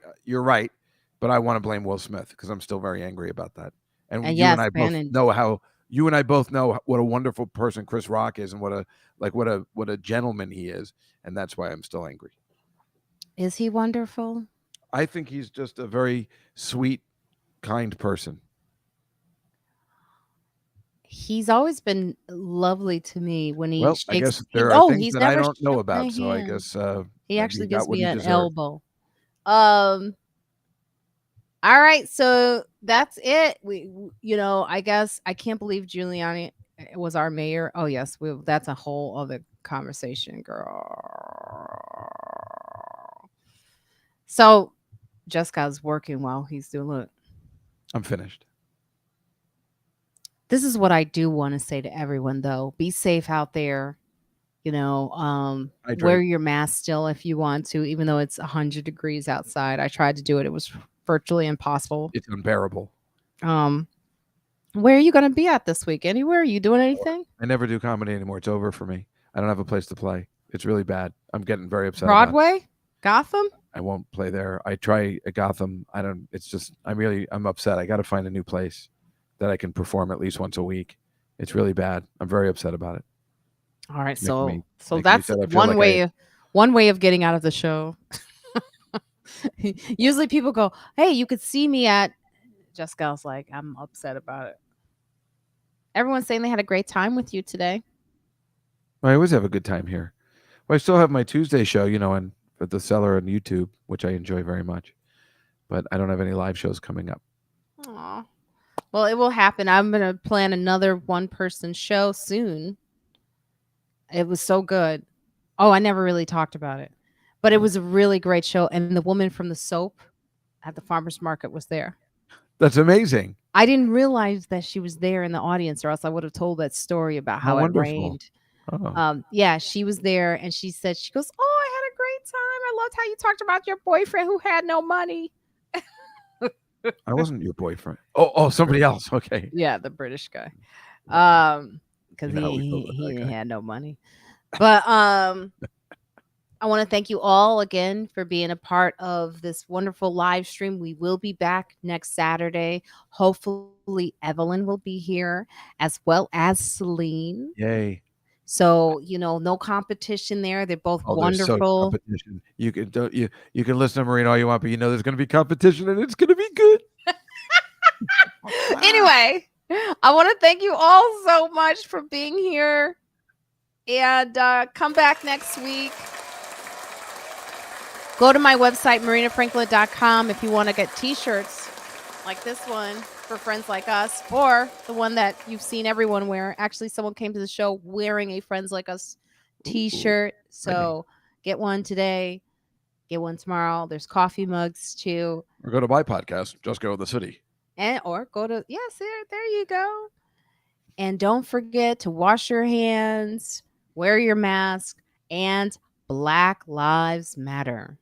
But I want to blame Will Smith because I'm still very angry about that. And you and I both know what a wonderful person Chris Rock is, and what a gentleman he is, and that's why I'm still angry. Is he wonderful? I think he's just a very sweet, kind person. He's always been lovely to me when he shakes. I guess there are things that I don't know about, so I guess he actually gives me an elbow. All right, so that's it. We, I guess I can't believe Giuliani was our mayor. Oh yes, that's a whole other conversation, girl. So Juskow's working while he's doing it. I'm finished. This is what I do want to say to everyone, though. Be safe out there. Wear your mask still if you want to, even though it's 100 degrees outside. I tried to do it. It was virtually impossible. It's unbearable. Where are you going to be at this week? Anywhere? Are you doing anything? I never do comedy anymore. It's over for me. I don't have a place to play. It's really bad. I'm getting very upset. Broadway? Gotham? I won't play there. I try at Gotham. I'm upset. I got to find a new place that I can perform at least once a week. It's really bad. I'm very upset about it. All right. So that's one way of getting out of the show. Usually people go, hey, you could see me at. Juskow's like, I'm upset about it. Everyone's saying they had a great time with you today. I always have a good time here. Well, I still have my Tuesday show, and at the Cellar on YouTube, which I enjoy very much. But I don't have any live shows coming up. Aw. Well, it will happen. I'm going to plan another one-person show soon. It was so good. Oh, I never really talked about it. But it was a really great show. And the woman from the soap at the farmer's market was there. That's amazing. I didn't realize that she was there in the audience, or else I would have told that story about how it rained. Oh. Yeah, she was there, and she goes, oh, I had a great time. I loved how you talked about your boyfriend who had no money. I wasn't your boyfriend. Oh, somebody else. Okay. Yeah, the British guy. Because he had no money. But I want to thank you all again for being a part of this wonderful live stream. We will be back next Saturday. Hopefully, Evelyn will be here, as well as Celine. Yay. So, no competition there. They're both wonderful. So competition. You can listen to Marina all you want, but there's going to be competition, and it's going to be good. Anyway, I want to thank you all so much for being here, and come back next week. Go to my website, marinayfranklin.com, if you want to get t-shirts like this one for friends like us, or the one that you've seen everyone wear. Actually, someone came to the show wearing a Friends Like Us t-shirt. So get one today, get one tomorrow. There's coffee mugs too. Or go to my podcast, Just Go to the City. And or go to there you go. And don't forget to wash your hands, wear your mask, and Black Lives Matter.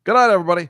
Good night, everybody.